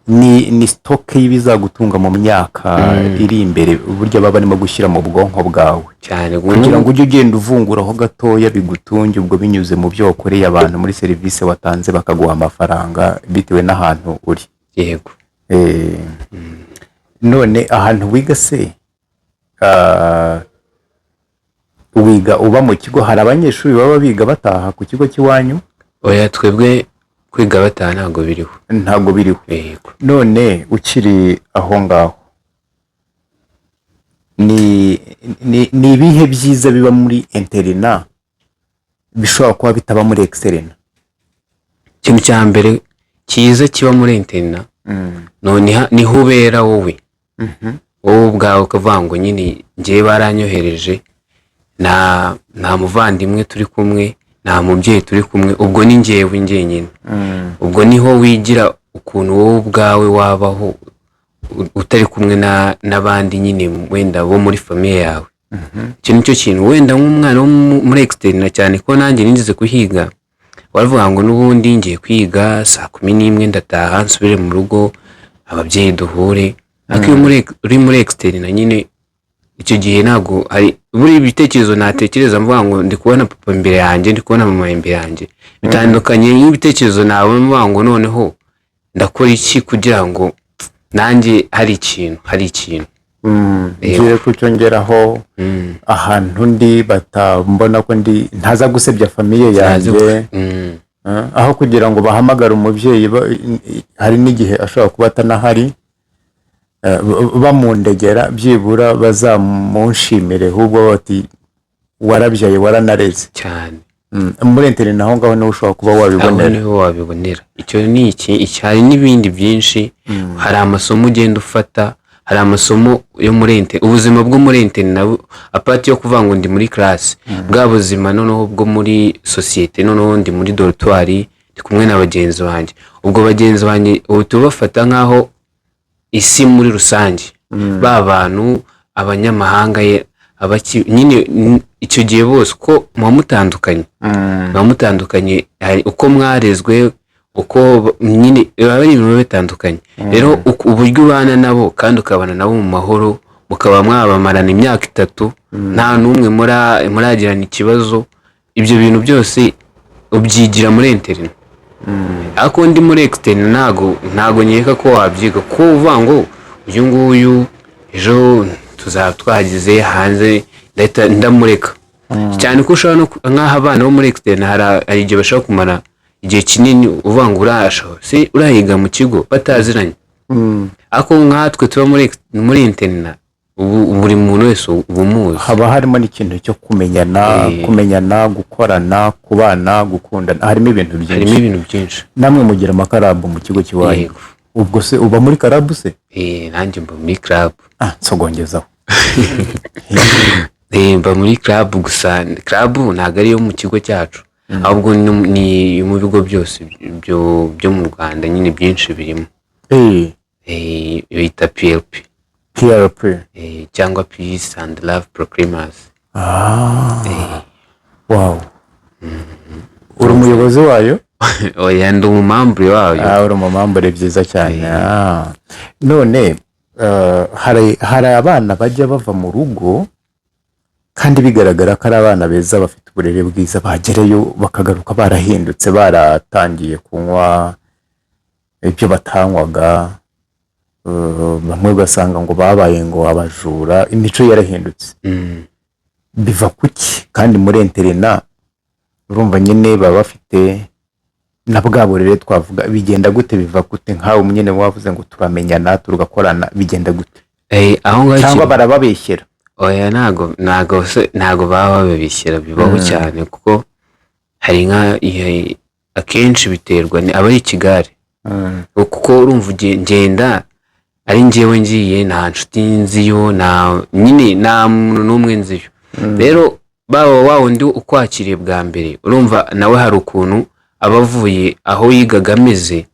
Ni stock y'ibizagutunga mu myaka iri imbere, uburyo baba barimo gushyira mu bwonko bwawe cyane kugira ngo ujye ugenda uvunguraho gatoya bigutunge, ubwo binyuze mu byo wakoreye abantu muri serivisi watanze bakaguha amafaranga bitewe n'ahantu uri. Yego. None ahantu wiga se wiga uba mu kigo, hari abanyeshuri baba biga bataha ku kigo cy'iwanyu? Oya, twebwe kwiga bataha ntabwo biriho. Yego. None ukiri aho ngaho ni ibihe byiza biba muri interina bishobora kuba bitaba muri exterina? Ikintu cya mbere cyiza kiba muri interina none niho ubera wowe. wowe ubwawe ukavuga ngo nyine njyewe baranyohereje, nta muvandimwe turi kumwe, nta mubyeyi turi kumwe, ubwo ni njyewe njyenyine. Ubwo niho wigira ukuntu wowe ubwawe wabaho utari kumwe n'abandi nyine wenda bo muri famiye yawe. Icyo nicyo kintu wenda nk'umwana wo muri externe cyane ko nanjye ninjize kuhiga, waravuga ngo n'ubundi ngiye kwiga 11 ndataha nsubire mu rugo ababyeyi duhure. Ariko uri muri externe nyine icyo gihe ntago hari buri ibitekerezo natekereza mvuga ngo ndi kubona papa imbere yanjye, ndi kubona mama imbere yanjye, bitandukanye n'ibitekerezo nawe mvuga ngo noneho ndakora iki kugira ngo nanjye hari ikintu ngiye kucyongeraho ahantu ndi batambona ko ndi ntaza gusebya famiye yanjye, aho kugira ngo bahamagare umubyeyi hari n'igihe ashobora kuba atanahari, bamundegera byibura bazamunshimire ahubwo bati warabyaye waranareze cyane. muri internet naho ngaho niho ushobora kuba wabibonera. Icyo ni iki hari n'ibindi byinshi. Hari amasomo ugenda ufata, hari amasomo yo muri internet, ubuzima bwo muri internet nabo apati yo kuvuga ngo ndi muri class, bwa buzima noneho bwo muri societe, noneho ndi muri dortoir ndi kumwe na bagenzi banjye. Ubwo bagenzi banjye utubafata nkaho isi muri rusange, ba bantu abanyamahanga nyine icyo gihe bose ko mutandukanye hari uko mwarezwe, uko nyine ari ibintu bitandukanye. Rero uburyo ubana nabo kandi ukabana nabo mu mahoro, mukaba mwabamarana imyaka 3 nta numwe muragirana ikibazo, ibyo bintu byose ubyigira muri internet. Ako ndi muri externe ntago nyeka ko wabyiga ko uvuga ngo uyu nguyu ejo tuzatwagize hanze ndamureka cyane ko ushobora nk'aho abana bo muri externe hari igihe bashaka kumara igihe kinini uvuga ngo urahiga mu kigo bataziranye. Ako nkatwe tuba muri internet buri muntu wese ubumuzi, haba harimo n'ikintu cyo kumenyana gukorana, kubana, gukundana, harimo ibintu byinshi. Namwe mugira amakarabu mu kigo kiwaye, ubwo se uba muri karabu se? Nanjye mba muri club. Nsogongezaho mba muri club, gusa club ntago ari yo mu kigo cyacu, ahubwo ni mu bigo byose byo mu Rwanda nyine byinshi birimo. Bita PLP cyangwa Peace and Love Proclaimers. Wow. Uri umuyobozi wayo? Oya, ndi umumambure wayo. Uri umumambure, byiza cyane. None hari abana bajya bava mu rugo kandi bigaragara ko ari abana beza bafite uburere bwiza, bagereyo bakagaruka barahindutse, baratangiye kunywa ibyo batanywaga, bamwe ugasanga ngo babaye ngo abajura, imico yarahindutse. Biva kuki? Kandi muri internet urumva nyine baba bafite na bwa burere twavuga, bigenda gute? Biva gute? Nkawe nyine wavuze ngo turamenyana tugakorana, bigenda gute? Aho ngaho cyangwa barababeshyera? Oya, ntago baba babishyira, bibaho cyane kuko hari akenshi biterwa abari ikigare, kuko urumva ngenda ari njyewe ngiye, nta nshuti nziyo, nyine nta muntu n'umwe nziyo. Rero wa wundi ukwakiriye bwa mbere, urumva nawe hari ukuntu abavuye aho yigaga ameze,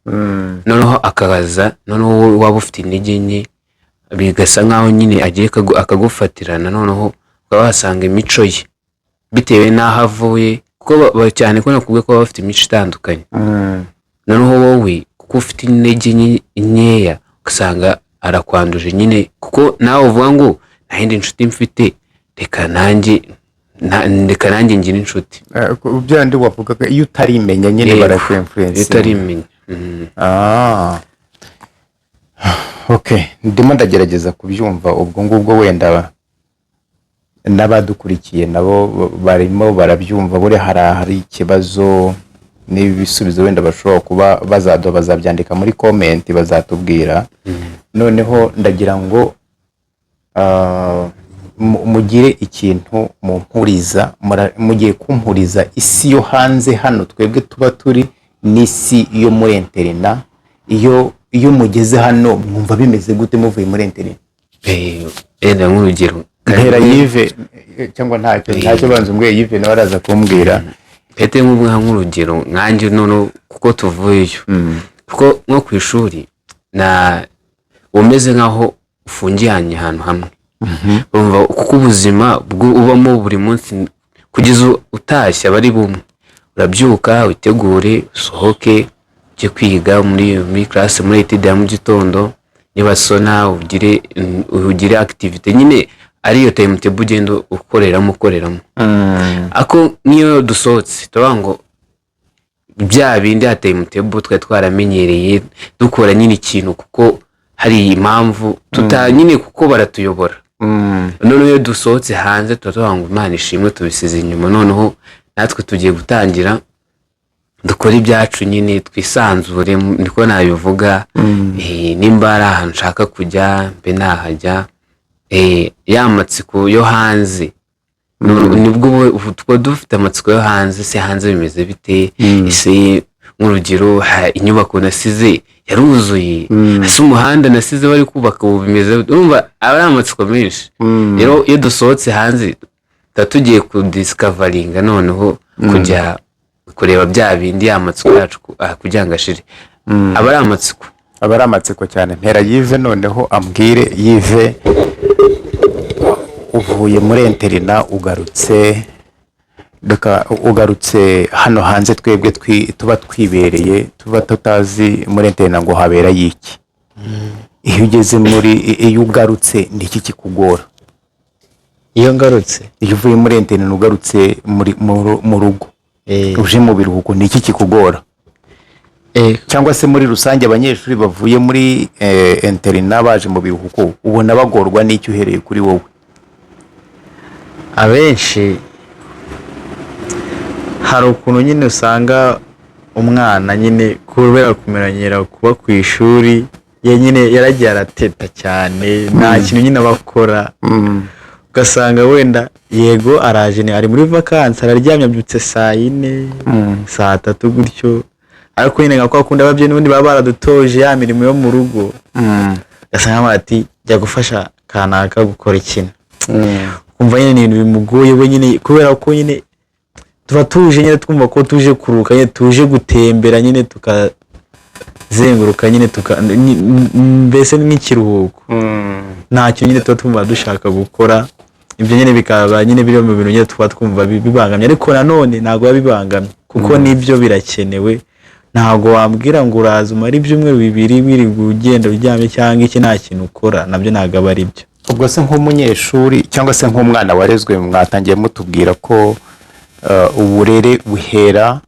noneho akabaza, noneho waba ufite intege nke, bigasa nkaho nyine agiye akagufatirana, noneho ukaba wasanga imico ye bitewe n'aho avuye, kuko cyane ko nakubwiye ko baba bafite imico itandukanye. Noneho wowe kuko ufite intege nkeya ugasanga arakwanduje nyine, kuko nawe uvuga ngo nta yindi nshuti mfite, reka nanjye ngira inshuti. Byandi wavugaga iyo utarimenya nyine barakwinfluence. Iyo utarimenya. Okay, ndimo ndagerageza kubyumva. Ubwo ngubwo wenda n'abadukurikiye nabo barimo barabyumva, buri hari ikibazo n'ibisubizo wenda bashobora kuba bazabyandika muri comment, bazatubwira. Noneho ndagira ngo mugire ikintu mumpuriza, mugiye kumpuriza isi yo hanze hano twebwe tuba turi, n'isi yo muri internet. Iyo mugeze hano mwumva bimeze gute muvuye muri internet? yenda nk'urugero Ntera Yves cyangwa ntacyo banze umbwiye Yves nawe araza kumbwira Pete nk'urugero nkanjye none kuko tuvuyeyo kuko nko ku ishuri na umeze nkaho ufungiye ahantu hamwe urumva kuko ubuzima ubamo buri munsi kugeza utashya bari bumwe urabyuka witegure usohoke ujye kwiga muri classe muri etide ya mu gitondo niba sona ugire activity nyine ariyo timetable ugenda ukoreramo ako niyo dusohotse tuvuga ngo bya bindi ya timetable twe twaramenyereye dukora nyine ikintu kuko hari impamvu nyine kuko baratuyobora noneho iyo dusohotse hanze tuvuga ngo Imana ishimwe tubisize inyuma noneho natwe tugiye gutangira dukora ibyacu nyine twisanzure niko nabivuga nimba ari ahantu nshaka kujya mbe nahajya ya matsiko yo hanze nibwo twa dufite amatsiko yo hanze se hanze bimeze bite ese nk'urugero inyubako nasize yaruzuye ese umuhanda nasize bari kubaka ubu bimeze urumva ari amatsiko menshi rero iyo dusohotse hanze tugiye kudiscoveringa noneho kujya kureba bya bindi amatsiko yacu kugira ngo ashire aba ari amatsiko cyane. Ntera Yves noneho ambwire Yves uvuye muri interina ugarutse hano hanze twebwe tuba twibereye tuba tutazi muri interina ngo habera yiki iyo ugeze iyo ugarutse ndiki kikugora iyo uvuye muri interina ugarutse mu rugo uje mu biruhuko ndiki kikugora cyangwa se muri rusange abanyeshuri bavuye muri interina baje mu biruhuko ubona bagorwa n'icyo uhereye kuri wowe abenshi hari ukuntu nyine usanga umwana nyine kubera kumenyera kuba ku ishuri nyine yaragiye arateta cyane nta kintu nyine abakora ugasanga wenda yego araje ari muri vacances araryamye abyutse saa 4 saa 3 gutyo ariko nyine nka kwa kundi ababyeyi n'ubundi baba baradutoje ya mirimo yo mu rugo ugasanga ati jya gufasha kanaka gukora ikintu kumva nyine ibintu bimugoye we nyine kubera ko nyine tuba tuje nyine twumva ko tuje kuruka nyine tuje gutembera nyine tukazenguruka nyine mbese nk'ikiruhuko ntacyo nyine tuba twumva dushaka gukora ibyo nyine bikaba nyine biri mu bintu nyine tuba twumva bibangamye ariko nanone ntabwo bibangamye kuko nibyo birakenewe ntabwo wambwira ngo uraza umara ibyumweru 2 wiri ugenda uryamye cyangwa iki nta kintu ukora nabyo ntabwo aba ari byo. Ubwo se nk'umunyeshuri cyangwa se nk'umwana warezwe mwatangiye mutubwira ko uburere buhera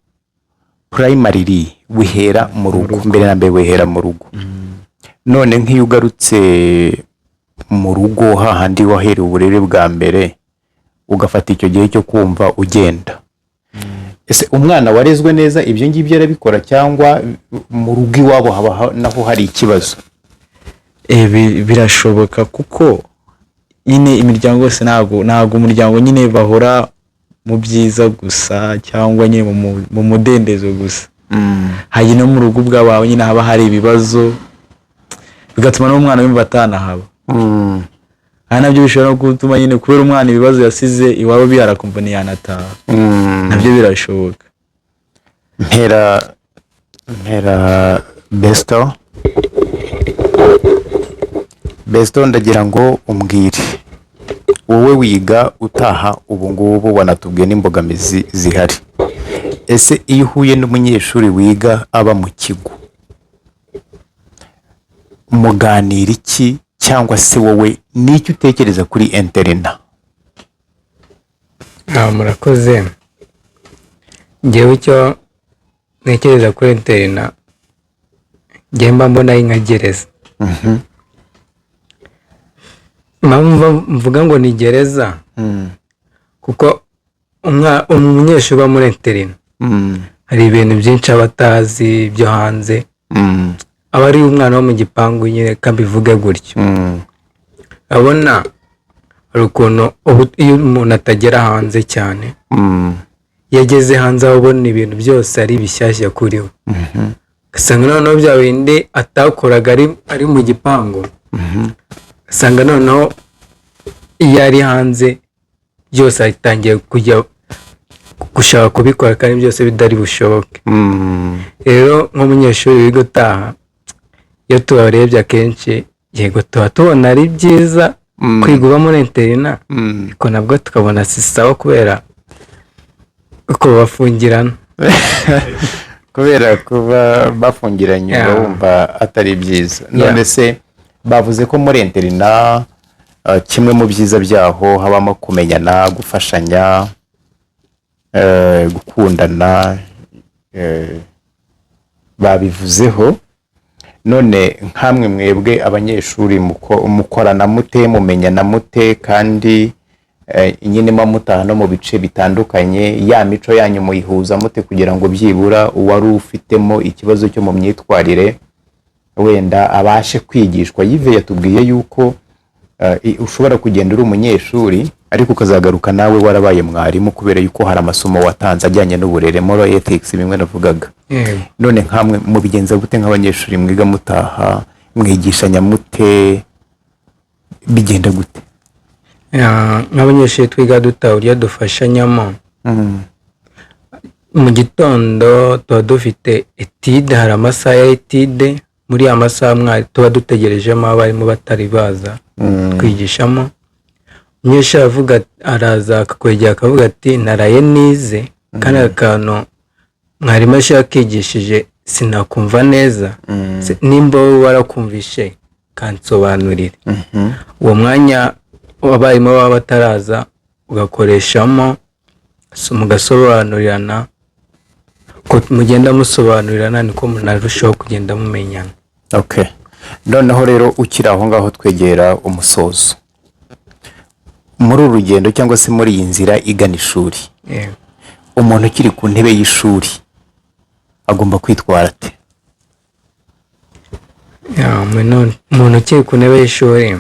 primarily buhera mu rugo mbere na mbere buhera mu rugo none nk'iyo ugarutse mu rugo hahandi wahereye uburere bwa mbere ugafata icyo gihe cyo kumva ugenda ese umwana warezwe neza ibyo ngibyo arabikora cyangwa mu rugo iwabo haba naho hari ikibazo? Birashoboka kuko nyine imiryango yose ntabwo umuryango nyine bahora mu byiza gusa cyangwa nyine mu mudendezo gusa hari no mu rugo bw'abawe nyine haba hari ibibazo bigatuma n'umwana wumva atanahaba aha nabyo bishobora gutuma nyine kubera umwana ibibazo yasize iwabo biharakumva ntiyanataha nabyo birashoboka. Ntera Besto ndagira ngo umbwire wowe wiga utaha ubu ngubu wanatubwiye n'imbogamizi zihari ese iyo uhuye n'umunyeshuri wiga aba mu kigo muganira iki cyangwa se wowe n'icyo utekereza kuri interina? Murakoze. Njyewe icyo ntekereza kuri interina njye mba mbona ari nka gereza. Mvuga ngo ni gereza kuko umunyeshuri uba muri interina hari ibintu byinshi aba atazi byo hanze aba ari umwana wo mu gipangu nyine kabivuge gutyo. Abona hari ukuntu iyo umuntu atagera hanze cyane yageze hanze aho ubona ibintu byose ari bishyashya kuri we ugasanga noneho bya bindi atakoraga ari mu gipangu asanga noneho iyo ari hanze byose atangiye kujya gushaka kubikora kandi byose bidari bushoboke. Rero nk'umunyeshuri wiga utaha, iyo tubarebye akenshi yego tuba tubona ari byiza kwiga uba muri interina, ariko nabwo tukabona si sawa kubera uko bafungirana. Kubera kuba bafungiranye wumva atari byiza. None se bavuze ko muri interina kimwe mu byiza byaho habamo kumenyana, gufashanya, gukundana, babivuzeho. None nkamwe mwebwe abanyeshuri mukorana mute, mumenyana mute, kandi nyine mutaha no mu bice bitandukanye, ya mico yanyu muyihuza mute kugira ngo byibura uwari ufitemo ikibazo cyo mu myitwarire wenda abashe kwigishwa? Yive yatubwiye yuko ushobora kugenda uri umunyeshuri ariko ukazagaruka nawe warabaye mwarimu kubera yuko hari amasomo watanze ajyanye n'uburere, moral ethics bimwe navugaga. None nkamwe mubigenza gute nk'abanyeshuri mwiga mutaha, mwigishanya mute, bigenda gute? Nk'abanyeshuri twiga dutaha urya dufashanyamo. Mu gitondo tuba dufite etide, hari amasaha ya etide, muri ya masaha mwari tuba dutegerejemo abarimu batari baza twigishamo. Umunyeshuri avuga, araza akakwegera akavuga ati naraye nize kandi akantu mwarimu ashakigishije sinakumva neza, nimba wowe warakumvishe kansobanurire. Uwo mwanya abarimu baba bataraza ugakoreshamo mugasobanurirana, ko mugenda musobanurirana niko munarushaho kugenda mumenyana. Okay, noneho rero ukiri aho ngaho twegera umusozo. Muri uru rugendo cyangwa se muri iyi nzira igana ishuri, umuntu ukiri ku ntebe y'ishuri agomba kwitwara ate? Umuntu ukiri ku ntebe y'ishuri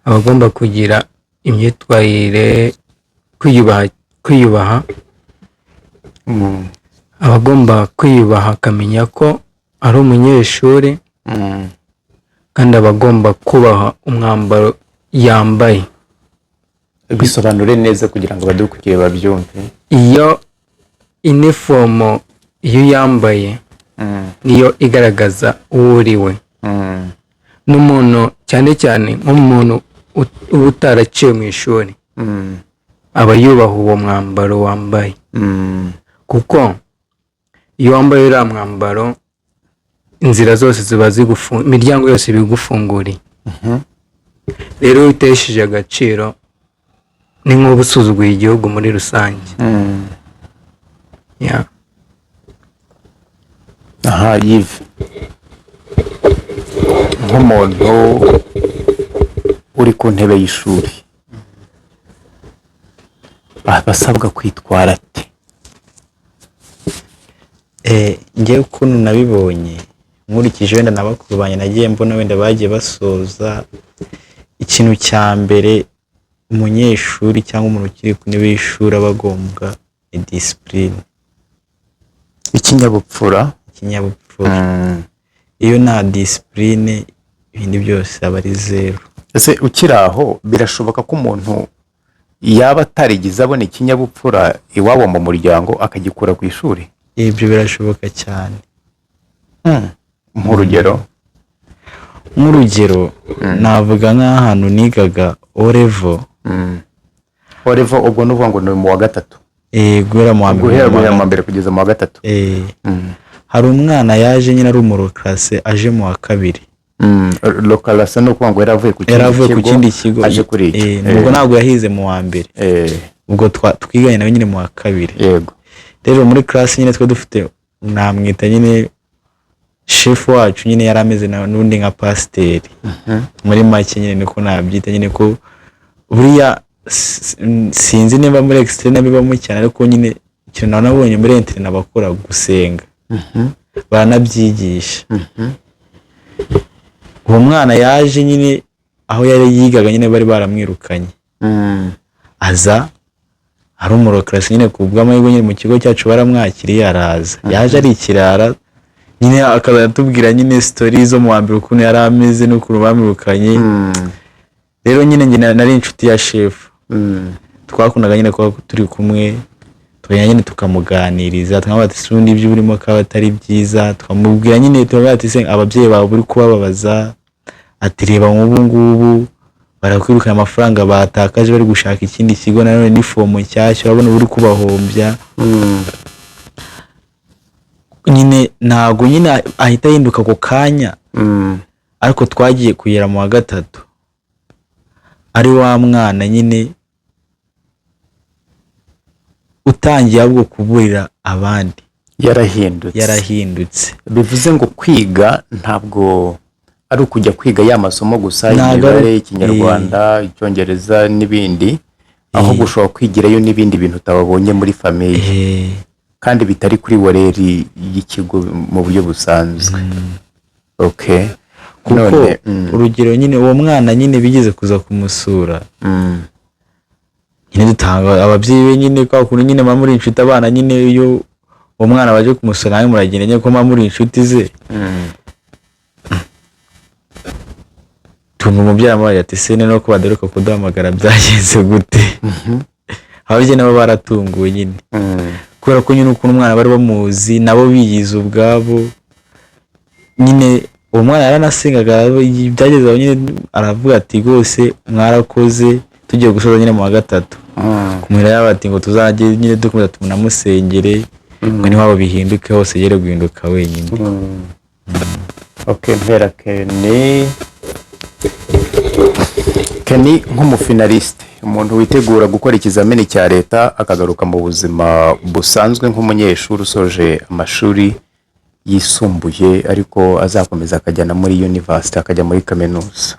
aba agomba kugira imyitwarire, kwiyubaha. Aba agomba kwiyubaha, akamenya ko ari umunyeshuri, kandi aba agomba kubaha umwambaro yambaye. Bisobanure neza kugira ngo badukurikiye babyumve. Iyo inifomo iyo yambaye niyo igaragaza uwo uriwe. N'umuntu cyane cyane nk'umuntu utaraciye mu ishuri aba yubaha uwo mwambaro wambaye, kuko iyo wambaye uriya mwambaro inzira zose ziba imiryango yose bigufunguriye. Rero iyo utesheje agaciro ni nk'ubu usuzuguye igihugu muri rusange. Aha, Yive, nk'umuntu uri ku ntebe y'ishuri basabwa kwitwara ate? Ngewe ukuntu nabibonye nkurikije wenda na bakuru banjye nagiye mbona wenda bagiye basoza, ikintu cya mbere umunyeshuri cyangwa umuntu ukiri ku ntebe y'ishuri aba agomba ni discipline, ikinyabupfura. Iyo nta discipline ibindi byose aba ari zero. Ese ukiri aho birashoboka ko umuntu yaba atarigize abona ikinyabupfura iwabo mu muryango akagikura ku ishuri? Ibyo birashoboka cyane. Nk'urugero navuga nk'ahantu nigaga O-level. O-level ubwo nuvuga ngo ni mu wa gatatu? Guhera mu wa mbere kugeza mu wa gatatu. Hari umwana yaje nyine ari umurokrase aje mu wa kabiri. Lokalasa no kuvuga ngo yaravuye ku kindi kigo aje kuri iki. Ubwo ntabwo yahize mu wa mbere. Ubwo twiganye nawe nyine mu wa kabiri. Yego. Rero muri class nyine twe dufite namwita nyine chef wacu nyine yari ameze n'undi nka pasiteri. Muri make nyine niko nabyita nyine ko buriya sinzi niba muri externe bibamo cyane, ariko nyine ikintu nabonye muri interne bakora gusenga. Baranabyigisha. Uwo mwana yaje nyine aho yari yigaga nyine bari baramwirukanye. Aza ari umurokrasi nyine kubw'amahirwe nyine mu kigo cyacu baramwakiriye araza. Yaje ari ikirara nyine akazatubwira nyine story zo mu wa mbere ukuntu yari ameze n'ukuntu bamwirukanye. Rero nyine njye nari inshuti ya chef. Twakundaga nyine kuba turi kumwe, tukajya nyine tukamuganiriza, tukamubwira ati sundi ibyo urimo kaba atari byiza, tukamubwira nyine tukamubwira ati se ababyeyi bawe buri kubababaza, ati reba nk'ubu ngubu barakwirukana amafaranga batakaje bari gushaka ikindi kigo nanone n'ifomo nshyashya, urabona buri kubahombya. Nyine ntago nyine ahita yinduka ako kanya. Ariko twagiye kugera mu wa gatatu ari wa mwana nyine utangiye ahubwo kuburira abandi, yarahindutse. Bivuze ngo kwiga ntabwo ari ukujya kwiga ya masomo gusa, imibare, ikinyarwanda, icyongereza n'ibindi, ahubwo ushobora kwigirayo n'ibindi bintu utababonye muri famiye kandi bitari kuri wareri y'ikigo mu buryo busanzwe. Okay. Kuko urugero nyine uwo mwana nyine bigeze kuza kumusura, nyine dutanga ababyeyi be nyine kwa kuntu nyine mamuri inshuti abana nyine iyo uwo mwana baje kumusura nawe muragenda nyine ko mamuri inshuti ze. Tuntu umubyeyi ambaye ati se no ko badaruka kuduhamagara byagenze gute. Ababyeyi nabo baratunguwe nyine. Kubera ko nyine ukuntu umwana bari bamuzi nabo biyize ubwabo nyine. Uwo mwana yaranasengaga byageze aho nyine aravuga ati rwose mwarakoze, tugiye gusoza nyine mu wa gatatu kumira yabati ngo tuzajye nyine dukomeza tumunamusengere ngo ni wabo bihinduke hose yere guhinduka wenyine. Okay, mpera Kenny nk'umufinaliste, umuntu witegura gukora ikizamini cya leta akagaruka mu buzima busanzwe nk'umunyeshuri usoje amashuri yisumbuye ariko azakomeza akajyana muri university, akajya muri kaminuza.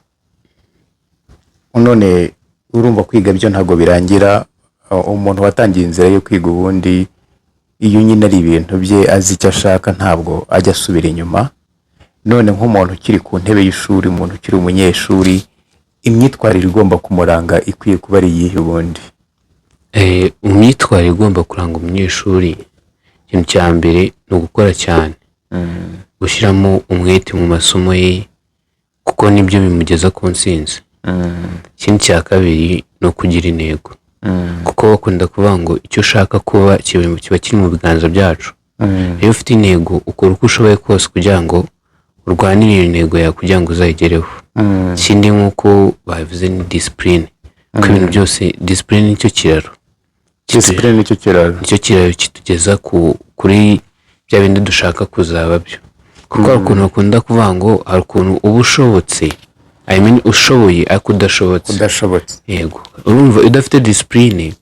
None urumva kwiga byo ntago birangira. Umuntu watangiye inzira yo kwiga ubundi iyo nyine ari ibintu bye azi icyo ashaka ntabwo ajya asubira inyuma. None nk'umuntu ukiri ku ntebe y'ishuri, umuntu ukiri umunyeshuri, imyitwarire igomba kumuranga ikwiye kuba ari iyihe ubundi? Imyitwarire igomba kuranga umunyeshuri, ikintu cya mbere ni ugukora cyane, gushyiramo umwete mu masomo ye kuko nibyo bimugeza ku ntsinzi. Ikindi cya kabiri ni ukugira intego, kuko bakunda kuvuga ngo icyo ushaka kuba kiba kiri mu biganza byacu. Iyo ufite intego ukora uko ushoboye kose kugira ngo urwanire iyo ntego yawe kugira ngo uzayigereho. Ikindi nk'uko babivuze ni discipline, kuko ibintu byose discipline nicyo kiraro. Nicyo kiraro kitugeza kuri bya bindi dushaka kuzaba byo. Kuko hari ukuntu bakunda kuvuga ngo hari ukuntu uba ushobotse, I mean ushoboye ariko udashobotse. Yego, urumva udafite discipline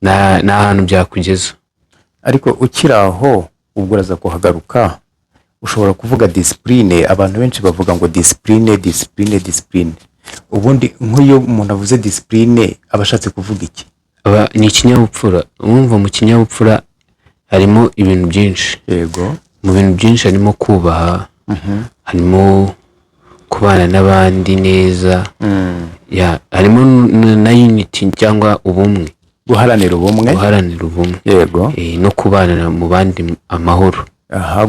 nta hantu byakugeza. Ariko ukiri aho ubwo uraza kuhagaruka, ushobora kuvuga discipline. Abantu benshi bavuga ngo discipline. Ubundi nk'iyo umuntu avuze discipline abashatse kuvuga iki? Ni ikinyabupfura. Urumva mu kinyabupfura harimo ibintu byinshi. Yego. Mu bintu byinshi harimo kubaha, harimo kubana n'abandi neza, harimo na unity cyangwa ubumwe, guharanira ubumwe. Yego. No kubana mu bandi amahoro.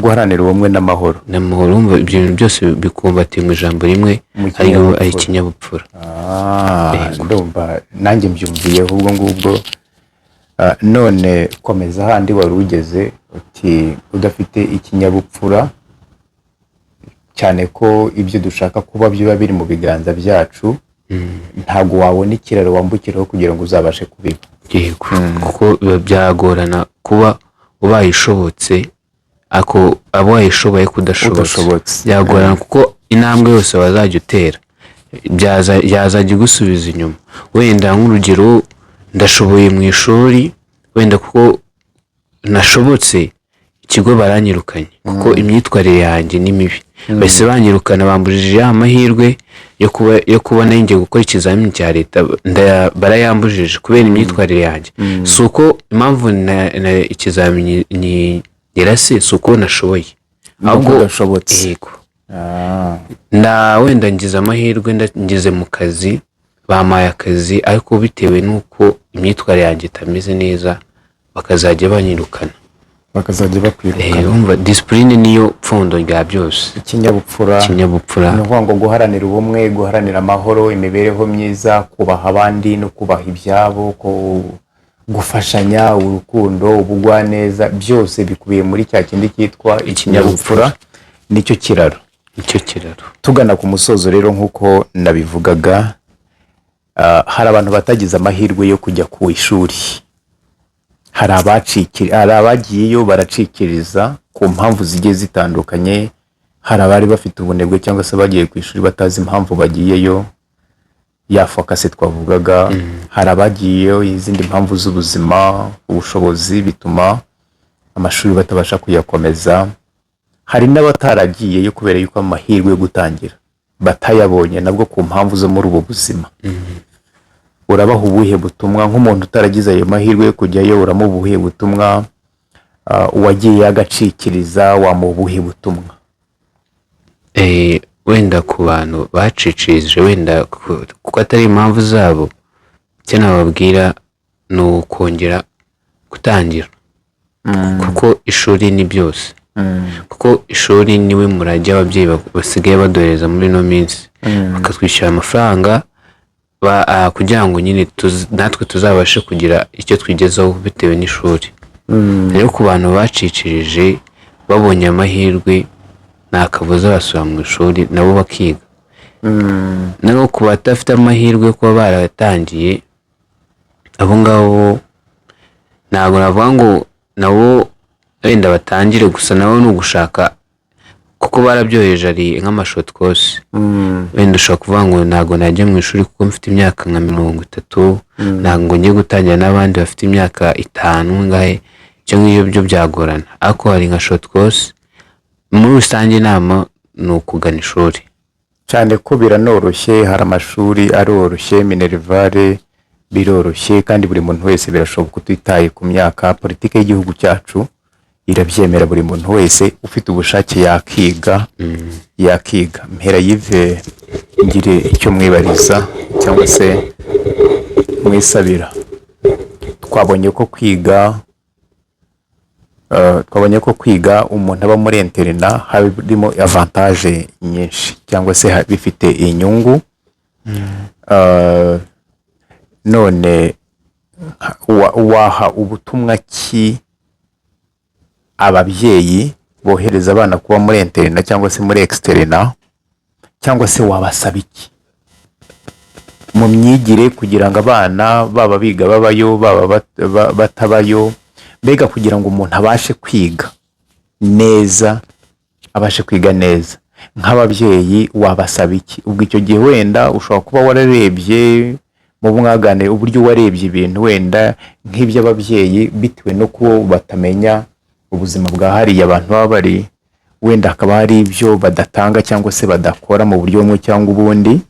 Guharanira ubumwe n'amahoro. Urumva ibyo bintu byose bikumbatiye mu ijambo rimwe, ari ikinyabupfura. Ndumva nanjye mbyumviyeho ubwo ngubwo. None komeza handi wari ugeze uti udafite ikinyabupfura, cyane ko ibyo dushaka kuba biba biri mu biganza byacu, ntago wabona ikiraro wambukiraho kugira ngo uzabashe kubiba. Yego, kuko byagorana kuba ubayishobotse ako abayishoboye kudashobotse. Byagorana kuko intambwe yose wazajya utera byazajya gusubiza inyuma. Wenda nk'urugero ndashoboye mu ishuri, wenda kuko nashobotse ikigo baranyirukanye kuko imyitwarire yanjye ni mibi. Bese banyirukana bambujije amahirwe yo kubona ngiye gukora ikizamini cya leta, barayambujije kubera imyitwarire yanjye. Suko impamvu na ikizamini ni yarase suko nashoboye, ahubwo udashobotse. Yego. Wenda ngize amahirwe ngeze mu kazi, bamaye akazi, ariko bitewe nuko imyitwarire yanjye itameze neza bakazajya banyirukana. bakazajya bakwirukana. Urumva discipline niyo pfundo rya byose. Ikinyabupfura ni ukuvuga ngo guharanira ubumwe, guharanira amahoro, imibereho myiza, kubaha abandi no kubaha ibyabo, gufashanya, urukundo, ubugwaneza, byose bikubiye muri cya kindi cyitwa ikinyabupfura. Nicyo kiraro. Tugana ku musozo rero nk'uko nabivugaga, hari abantu batagize amahirwe yo kujya ku ishuri. Hari abagiyeyo baracikiriza ku mpamvu zigiye zitandukanye. Hari abari bafite ubunebwe cyangwa se bagiye ku ishuri batazi impamvu bagiyeyo, ya focus twavugaga. Hari abagiyeyo izindi mpamvu z'ubuzima, ubushobozi bituma amashuri batabasha kuyakomeza. Hari n'abataragiyeyo kubera yuko amahirwe yo gutangira batayabonye nabwo ku mpamvu zo muri ubu buzima. Urabaha ubuhe butumwa nk'umuntu utaragize ayo mahirwe yo kujyayo? Uramuha ubuhe butumwa? Uwagiye agacikiriza wamuha ubuhe butumwa? Wenda ku bantu bacicirije, wenda kuko atari impamvu zabo, icyo nababwira ni ukongera gutangira, kuko ishuri ni byose. Kuko ishuri niwe murage ababyeyi basigaye badohereza muri no minsi, bakatwishyura amafaranga kugira ngo nyine natwe tuzabashe kugira icyo twigezaho bitewe n'ishuri. Rero ku bantu bacicirije babonye amahirwe, nta kabuza basubira mu ishuri nabo bakiga. Naho ku batafite amahirwe kuba baratangiye, abo ngabo ntabwo navuga ngo nabo wenda batangire gusa, nabo ni ugushaka, kuko barabyoheje ari nk'amashoti kose. Wenda ushobora kuvuga ngo ntabwo najya mu ishuri kuko mfite imyaka nka 30, ntabwo ngiye gutangira n'abandi bafite imyaka 5 ngahe, icyo ngicyo byo byagorana. Ariko hari nka shoti kose. Muri rusange inama ni ukugana ishuri cyane ko biranoroshye. Hari amashuri aroroshye, minerivare biroroshye, kandi buri muntu wese birashoboka utitaye ku myaka. Politike y'igihugu cyacu irabyemera, buri muntu wese ufite ubushake yakiga. Mpera yive ngire icyo mwibariza cyangwa se mwisabira. Twabonye ko kwiga umuntu aba muri interna harimo avantage nyinshi cyangwa se bifite inyungu. None waha ubutumwa ki ababyeyi bohereza abana kuba muri interna cyangwa se muri externa, cyangwa se wabasaba iki mu myigire kugira ngo abana baba biga babayo baba batabayo, mbega kugira ngo umuntu abashe kwiga neza, nk'ababyeyi wabasaba iki? Ubwo icyo gihe wenda ushobora kuba wararebye mu mwagane uburyo warebye ibintu wenda nk'iby'ababyeyi bitewe no kuba batamenya ubuzima bwa hariya abantu baba bari, wenda hakaba hari ibyo badatanga cyangwa se badakora mu buryo bumwe cyangwa ubundi,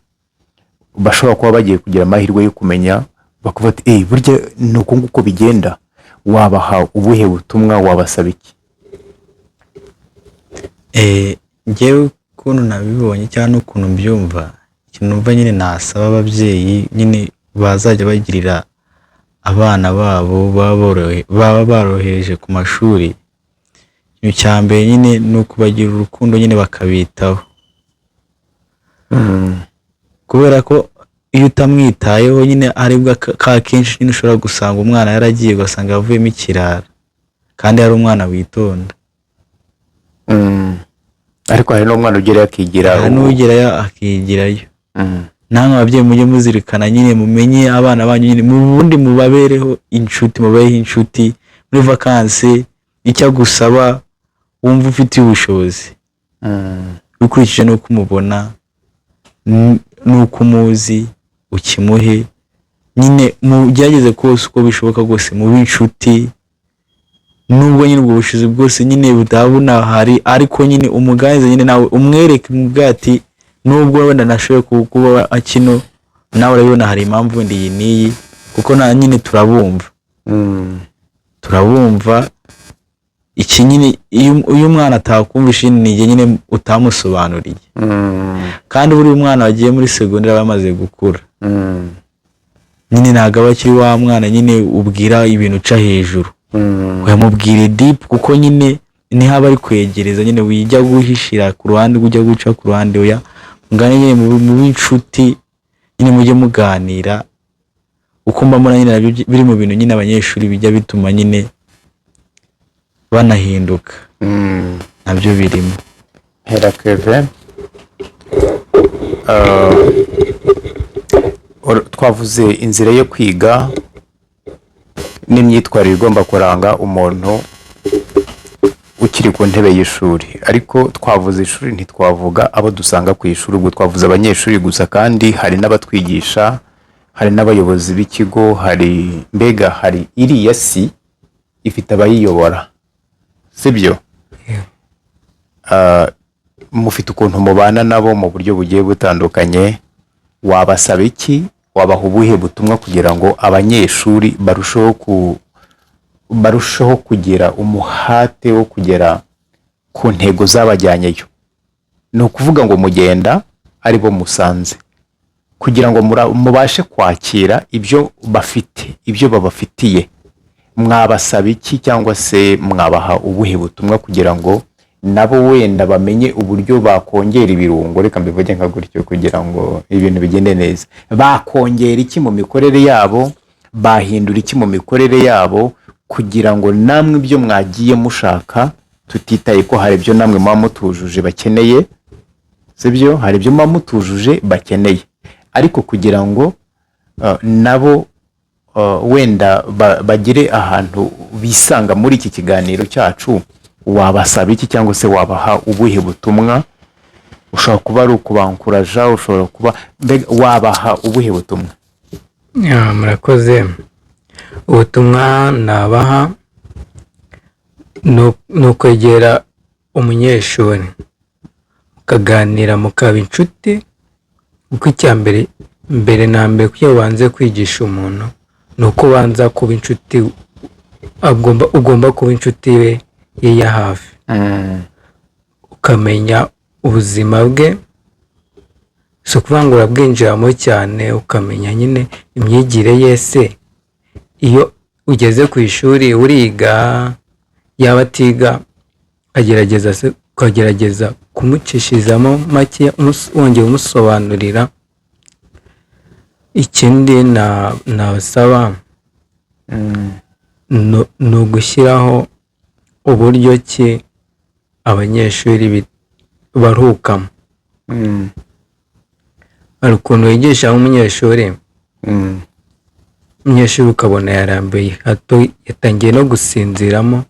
bashobora kuba bagiye kugira amahirwe yo kumenya, bakavuga ati burya ni uko nguko bigenda. Wabaha ubuhe butumwa? Wabasaba iki? Ngewe ukuntu nabibonye cyangwa n'ukuntu mbyumva, ikintu numva nyine nasaba ababyeyi nyine bazajya bagirira abana babo baba barohereje ku mashuri, ikintu cya mbere nyine ni ukubagira urukundo nyine bakabitaho. Kubera ko iyo utamwitayeho nyine aribwo kenshi nyine ushobora gusanga umwana yaragiye ugasanga yavuyemo ikirara, kandi ari umwana witonda. Ariko hari n'umwana ugerayo akigirayo. Hari n'ugerayo akigirayo. Namwe ababyeyi mujye muzirikana nyine, mumenye abana banyu nyine, mu bundi mubabereho inshuti, mubabeho inshuti muri vakansi. Icyo gusaba wumva ufite ubushobozi, ukurikije nuko umubona nuko umuzi, ukimuhe nyine. Mugerageze kose uko bishoboka rwose mube inshuti, nubwo nyine ubwo bushobozi bwose nyine butabona hari, ariko nyine umuganirize nyine, nawe umwereke mubwira ati nubwo wenda nashoboye kuba akino, nawe urabibona hari impamvu wenda iyi n'iyi, kuko na nyine turabumva iki nyine. Iyo umwana atakumvisha nyine nyine utamusobanuriye, kandi buri umwana wagiye muri segonderi aba amaze gukura, nyine ntabwo aba akiri wa mwana nyine ubwira ibintu uca hejuru. uyamubwire deep, kuko nyine ni haba ari kwegereza nyine, wijya guhishira ku ruhande ujya guca ku ruhande, oya mugane nyine mu b'inshuti nyine, mujye muganira, uko mbamura nyine nabyo biri mu bintu nyine abanyeshuri bijya bituma nyine banahinduka, nabyo birimo. Hera Kevin, twavuze inzira yo kwiga n'imyitwarire igomba kuranga umuntu ukiri ku ntebe y'ishuri, ariko twavuze ishuri ntitwavuga abo dusanga ku ishuri, ubwo twavuze abanyeshuri gusa, kandi hari n'abatwigisha, hari n'abayobozi b'ikigo, mbega hari iriya si ifite abayiyobora, sibyo? Mufite ukuntu mubana nabo mu buryo bugiye butandukanye, wabasaba iki, wabaha ubuhe butumwa kugira ngo abanyeshuri barusheho kugira umuhate wo kugera ku ntego zabajyanyeyo? Ni ukuvuga ngo mugenda ari bo musanze, kugira ngo mubashe kwakira ibyo bafite, ibyo babafitiye, mwabasaba iki, cyangwa se mwabaha ubuhe butumwa kugira ngo nabo wenda bamenye uburyo bakongera ibirungo, reka mbivuge nka gutyo, kugira ngo ibintu bigende neza? Bakongera iki mu mikorere yabo, bahindura iki mu mikorere yabo, kugira ngo namwe ibyo mwagiye mushaka, tutitaye ko hari ibyo namwe muba mutujuje bakeneye, sibyo? Hari ibyo muba mutujuje bakeneye, ariko kugira ngo nabo wenda bagire ahantu bisanga muri iki kiganiro cyacu, wabasaba iki, cyangwa se wabaha ubuhe butumwa? Ushobora kuba ari ukubankuraja, ushobora kuba wabaha ubuhe butumwa? Murakoze. Ubutumwa nabaha ni ukwegera umunyeshuri mukaganira, mukaba inshuti, kuko icya mbere na mbere kugira ngo ubanze kwigisha umuntu ni uko ubanza kuba inshuti, ugomba kuba inshuti ye ya hafi, ukamenya ubuzima bwe, si ukuvuga ngo urabwinjiramo cyane, ukamenya nyine imyigire ye. Se iyo ugeze ku ishuri uriga, yaba atiga ukagerageza kumucishirizamo make, wongera umusobanurira. Ikindi nabasaba ni ugushyiraho uburyo ki abanyeshuri baruhukamo. Hari ukuntu wigisha umunyeshuri ukabona yarambuye hato, yatangiye no gusinziramo.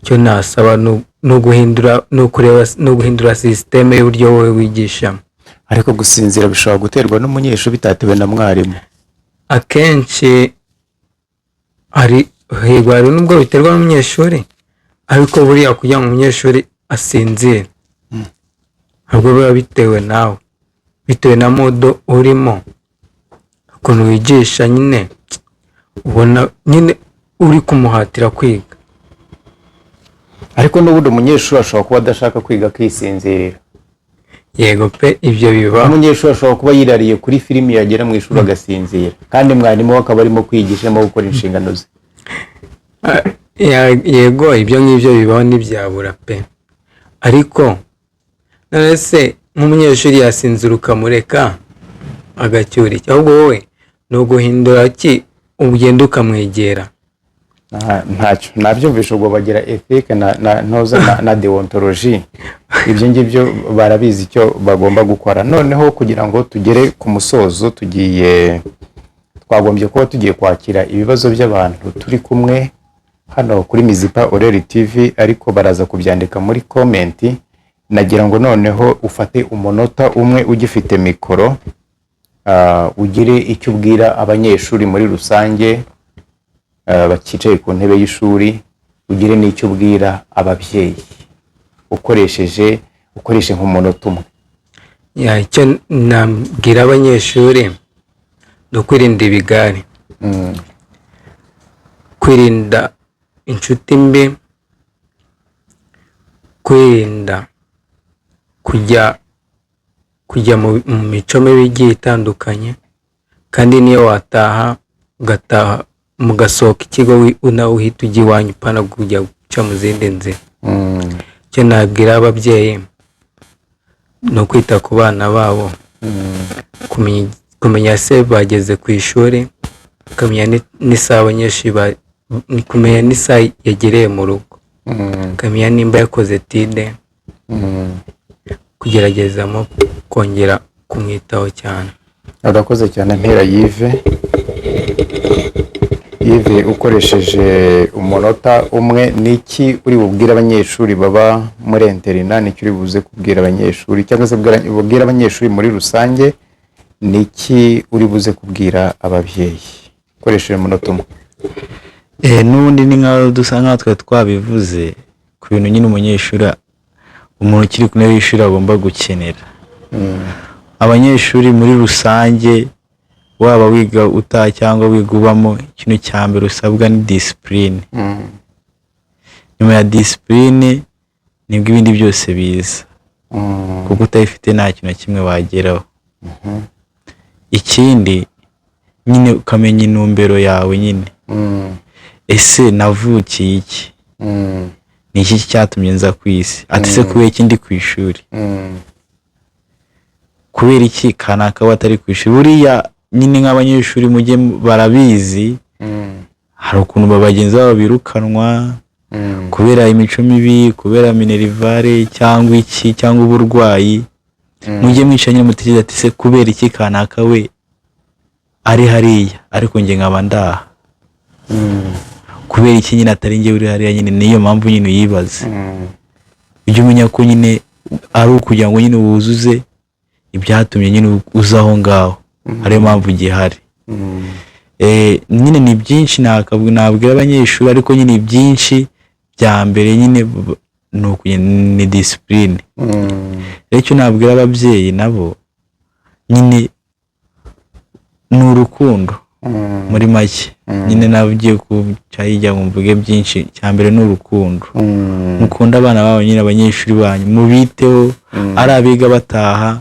Icyo nasaba no guhindura sisiteme y'uburyo wowe wigishamo. Ariko gusinzira bishobora guterwa n'umunyeshuri, bitatewe na mwarimu. Akenshi hari nubwo biterwa n'umunyeshuri, ariko buriya kugira ngo umunyeshuri asinzire ntabwo biba bitewe nawe, bitewe na modo urimo, ukuntu wigisha nyine, ubona nyine uri kumuhatira kwiga. Ariko n'ubundi umunyeshuri ashobora kuba adashaka kwiga akisinzirira. Yego pe, ibyo biba. Umunyeshuri ashobora kuba yirariye kuri filimi, yagera mu ishuri agasinzira, kandi mwarimu we akaba arimo kwigisha, arimo gukora inshingano ze. Yego, ibyo ngibyo bibaho ntibyabura pe. Ariko none se nk'umunyeshuri yasinzira ukamureka agacyura iki? Ahubwo wowe ni uguhindura ki, ugenda ukamwegera. Ntacyo nabyumvisha, ubwo bagira ethique na deontologie, ibyo ngibyo barabizi icyo bagomba gukora. Noneho kugira ngo tugere ku musozo, twagombye kuba tugiye kwakira ibibazo by'abantu turi kumwe hano kuri Mizipa Oreli TV, ariko baraza kubyandika muri komenti. Nagira ngo noneho ufate umunota umwe ugifite mikoro, ugire icyo ubwira abanyeshuri muri rusange bakicaye ku ntebe y'ishuri, ugire n'icyo ubwira ababyeyi ukoreshe nk'umunota umwe. Icyo nabwira abanyeshuri ni ukwirinda ibigare, kwirinda inshuti mbi, kwirinda kujya mu mico mibi igiye itandukanye, kandi niyo wataha ugataha mugasohoka ikigo nawe uhita ujya iwanyu upana kujya guca mu zindi nzira. Icyo nabwira ababyeyi ni ukwita ku bana babo, kumenya se bageze ku ishuri, kumenya n'isaha abanyeshuri kumenya n'isaha yagereye mu rugo, kumenya nimba yakoze tide, kugeragezamo kongera kumwitaho cyane. Urakoze cyane Mpera Yves, ukoresheje umunota umwe niki uri bubwira abanyeshuri baba muri interina, niki uri buze kubwira abanyeshuri cyangwa se bubwira abanyeshuri muri rusange, niki uri buze kubwira ababyeyi ukoresheje umunota umwe? N'ubundi ni nkaho dusa nkaho twari twabivuze ku bintu nyine umunyeshuri, umuntu ukiri ku ntebe y'ishuri agomba gukenera. Abanyeshuri muri rusange, waba wiga utaha cyangwa wiga ubamo, ikintu cya mbere usabwa ni disipurine. Nyuma ya disipurine nibwo ibindi byose biza, kuko utayifite nta kintu na kimwe wageraho. Ikindi nyine ukamenya intumbero yawe nyine. Ese navukiye iki? Ni iki cyatumye nza ku isi? Ati se kubera iki ndi ku ishuri? Kubera iki kanaka watari ku ishuri? Buriya nyine nk'abanyeshuri mujye barabizi, hari ukuntu bagenzi babo birukanwa kubera imico mibi, kubera minerivare cyangwa iki cyangwa uburwayi. Mujye mwica nyine mutekereza ati se kubera iki kanaka we ari hariya ariko njye nkaba ndaha? Kubera iki nyine atari njye uri hariya? Nyine niyo mpamvu nyine uyibaze. Ujye umenya ko nyine ari ukugira ngo nyine wuzuze ibyatumye nyine uza aho ngaho, ariyo mpamvu gihari. Nyine ni byinshi nabwira abanyeshuri, ariko nyine byinshi bya mbere nyine ni disipurine. Rero icyo nabwira ababyeyi nabo nyine ni urukundo muri make. Nyine nawe ugiye kucyayijya ngo mvuge byinshi, cya mbere ni urukundo. Mukunda abana babo nyine, abanyeshuri banyu mubiteho, ari abiga bataha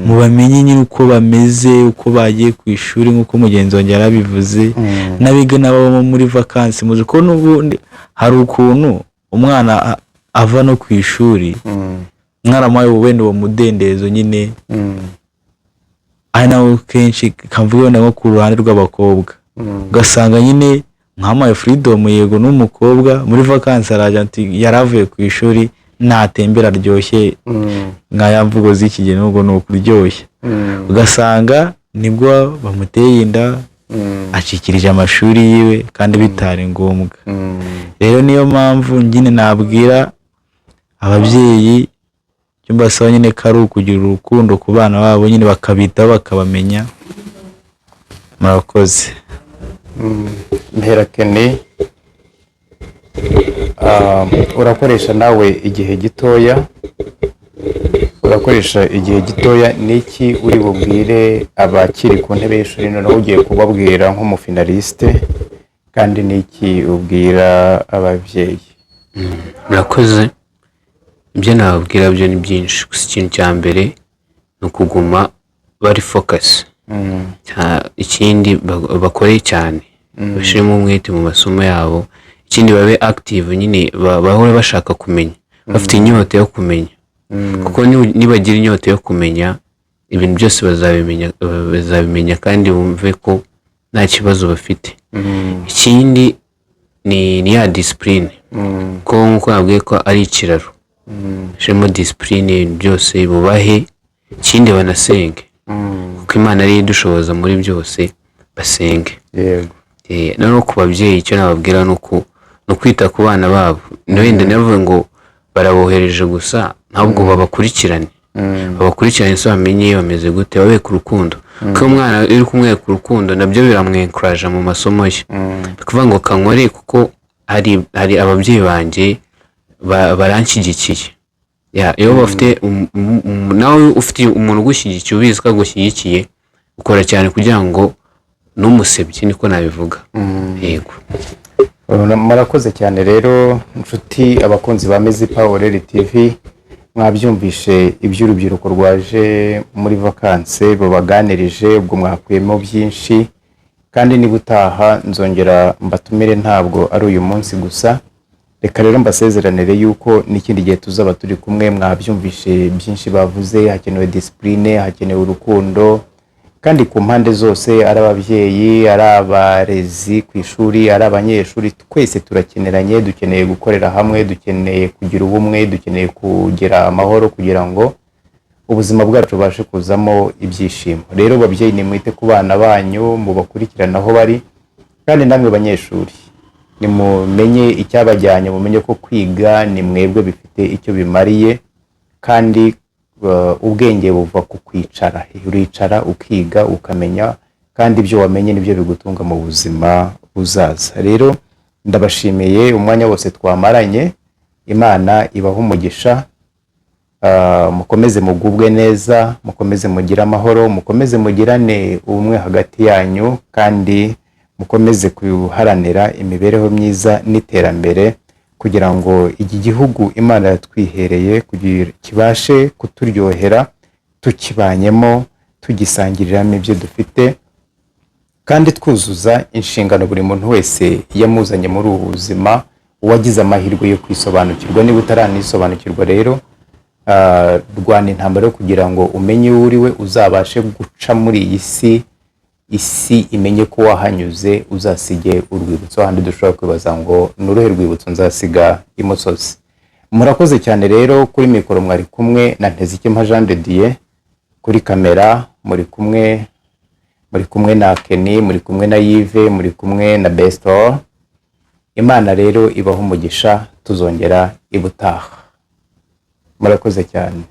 mubamenye nyine uko bameze, uko bagiye ku ishuri nk'uko mugenzi wanjye yarabivuze, n'abiga nabo muri vakansi. Muzi ko n'ubundi hari ukuntu umwana ava no ku ishuri, mwaramuhaye wenda uwo mudendezo nyine, ari nawe kenshi kamvuga wenda nko ku ruhande rw'abakobwa, ugasanga nyine nk'amaye freedom, yego n'umukobwa muri vakansi araje ati yaravuye ku ishuri natembera aryoshye, nka ya mvugo z'iki gihe nubwo ni ukuryoshya. Ugasanga nibwo bamuteye inda, acikirije amashuri yiwe kandi bitari ngombwa. Rero niyo mpamvu nyine nabwira ababyeyi, icyo mbasaba nyine ko ari ukugira urukundo ku bana babo, nyine bakabitaho bakabamenya. Murakoze. Mpera Kenny, urakoresha nawe igihe gitoya, niki uri bubwire abakiri ku ntebe y'ishuri noneho ugiye kubabwira nk'umufinaliste, kandi niki ubwira ababyeyi? Murakoze. Ibyo nababwira byo ni byinshi, gusa ikintu cya mbere ni ukuguma bari focus. Ikindi bakore cyane, bashiremo umwete mu masomo yabo. Ikindi babe active nyine, bahore bashaka kumenya, bafite inyota yo kumenya, kuko nibagira inyota yo kumenya ibintu byose bazabimenya kandi bumve ko nta kibazo bafite. Ikindi ni ya discipline, ko nkuko nabwiye ko ari ikiraro. Shiremo discipline byose, bubahe. Ikindi banasenge, kuko Imana ari idushoboza muri byose, basenge. Noneho ku babyeyi icyo nababwira ni ukwita ku bana babo. Wenda navuga ngo barabohereje gusa, ntabwo babakurikirane. So bamenye bameze gute, babe ku rukundo. Kuko umwana uri kumwereka urukundo nabyo biramwenkuraje mu masomo ye. Bikuvuga ngo kankore, kuko hari ababyeyi banjye baranshyigikiye. Iyo bafite nawe ufite umuntu ugushyigikiye, ubizi ko agushyigikiye, ukora cyane kugira ngo n'umusebye, niko nabivuga. Yego. Murakoze cyane rero inshuti, abakunzi ba Mezi Power TV, mwabyumvishe iby'urubyiruko rwaje muri vakanse babaganirije, ubwo mwakuyemo byinshi. kandi niba utaha nzongera mbatumire, ntabwo ari uyu munsi gusa. Reka rero mbasezeranire yuko n'ikindi gihe tuzaba turi kumwe. Mwabyumvishe byinshi bavuze, hakenewe discipline, hakenewe urukundo, kandi ku mpande zose, ari ababyeyi, ari abarezi ku ishuri, ari abanyeshuri, twese turakeneranye, dukeneye gukorera hamwe, dukeneye kugira ubumwe, dukeneye kugira amahoro kugira ngo ubuzima bwacu bubashe kuzamo ibyishimo. Rero babyeyi, nimwite ku bana banyu, mubakurikirana aho bari, kandi namwe banyeshuri nimumenye icyabajyanye, mumenye ko kwiga ni mwebwe bifite icyo bimariye, kandi ubwenge buva ku kwicara. Uricara ukiga ukamenya, kandi ibyo wamenye nibyo bigutunga mu buzima buzaza. Rero ndabashimiye umwanya wose twamaranye. Imana ibahe umugisha, mukomeze mugubwe neza, mukomeze mugire amahoro, mukomeze mugirane ubumwe hagati yanyu, kandi mukomeze kuharanira imibereho myiza n'iterambere, kugira ngo iki gihugu Imana yatwihereye kugira kibashe kuturyohera, tukibanyemo, tugisangiriramo ibyo dufite, kandi twuzuza inshingano buri muntu wese yamuzanye muri ubu buzima, uwagize amahirwe yo kwisobanukirwa. Niba utaranisobanukirwa rero, rwana intambara yo kugira ngo umenye uwo uriwe, uzabashe guca muri iyi isi imenye ko wahanyuze, uzasige urwibutso. Handi dushobora kwibaza ngo nuruhe rwibutso nzasiga imusozi. Murakoze cyane rero. Kuri mikoro mwari kumwe na Ntezikempa Jean de Dieu, kuri kamera muri kumwe na Kenny, muri kumwe na Yves, muri kumwe na Bestor. Imana rero ibaho umugisha, tuzongera ibutaha. Murakoze cyane.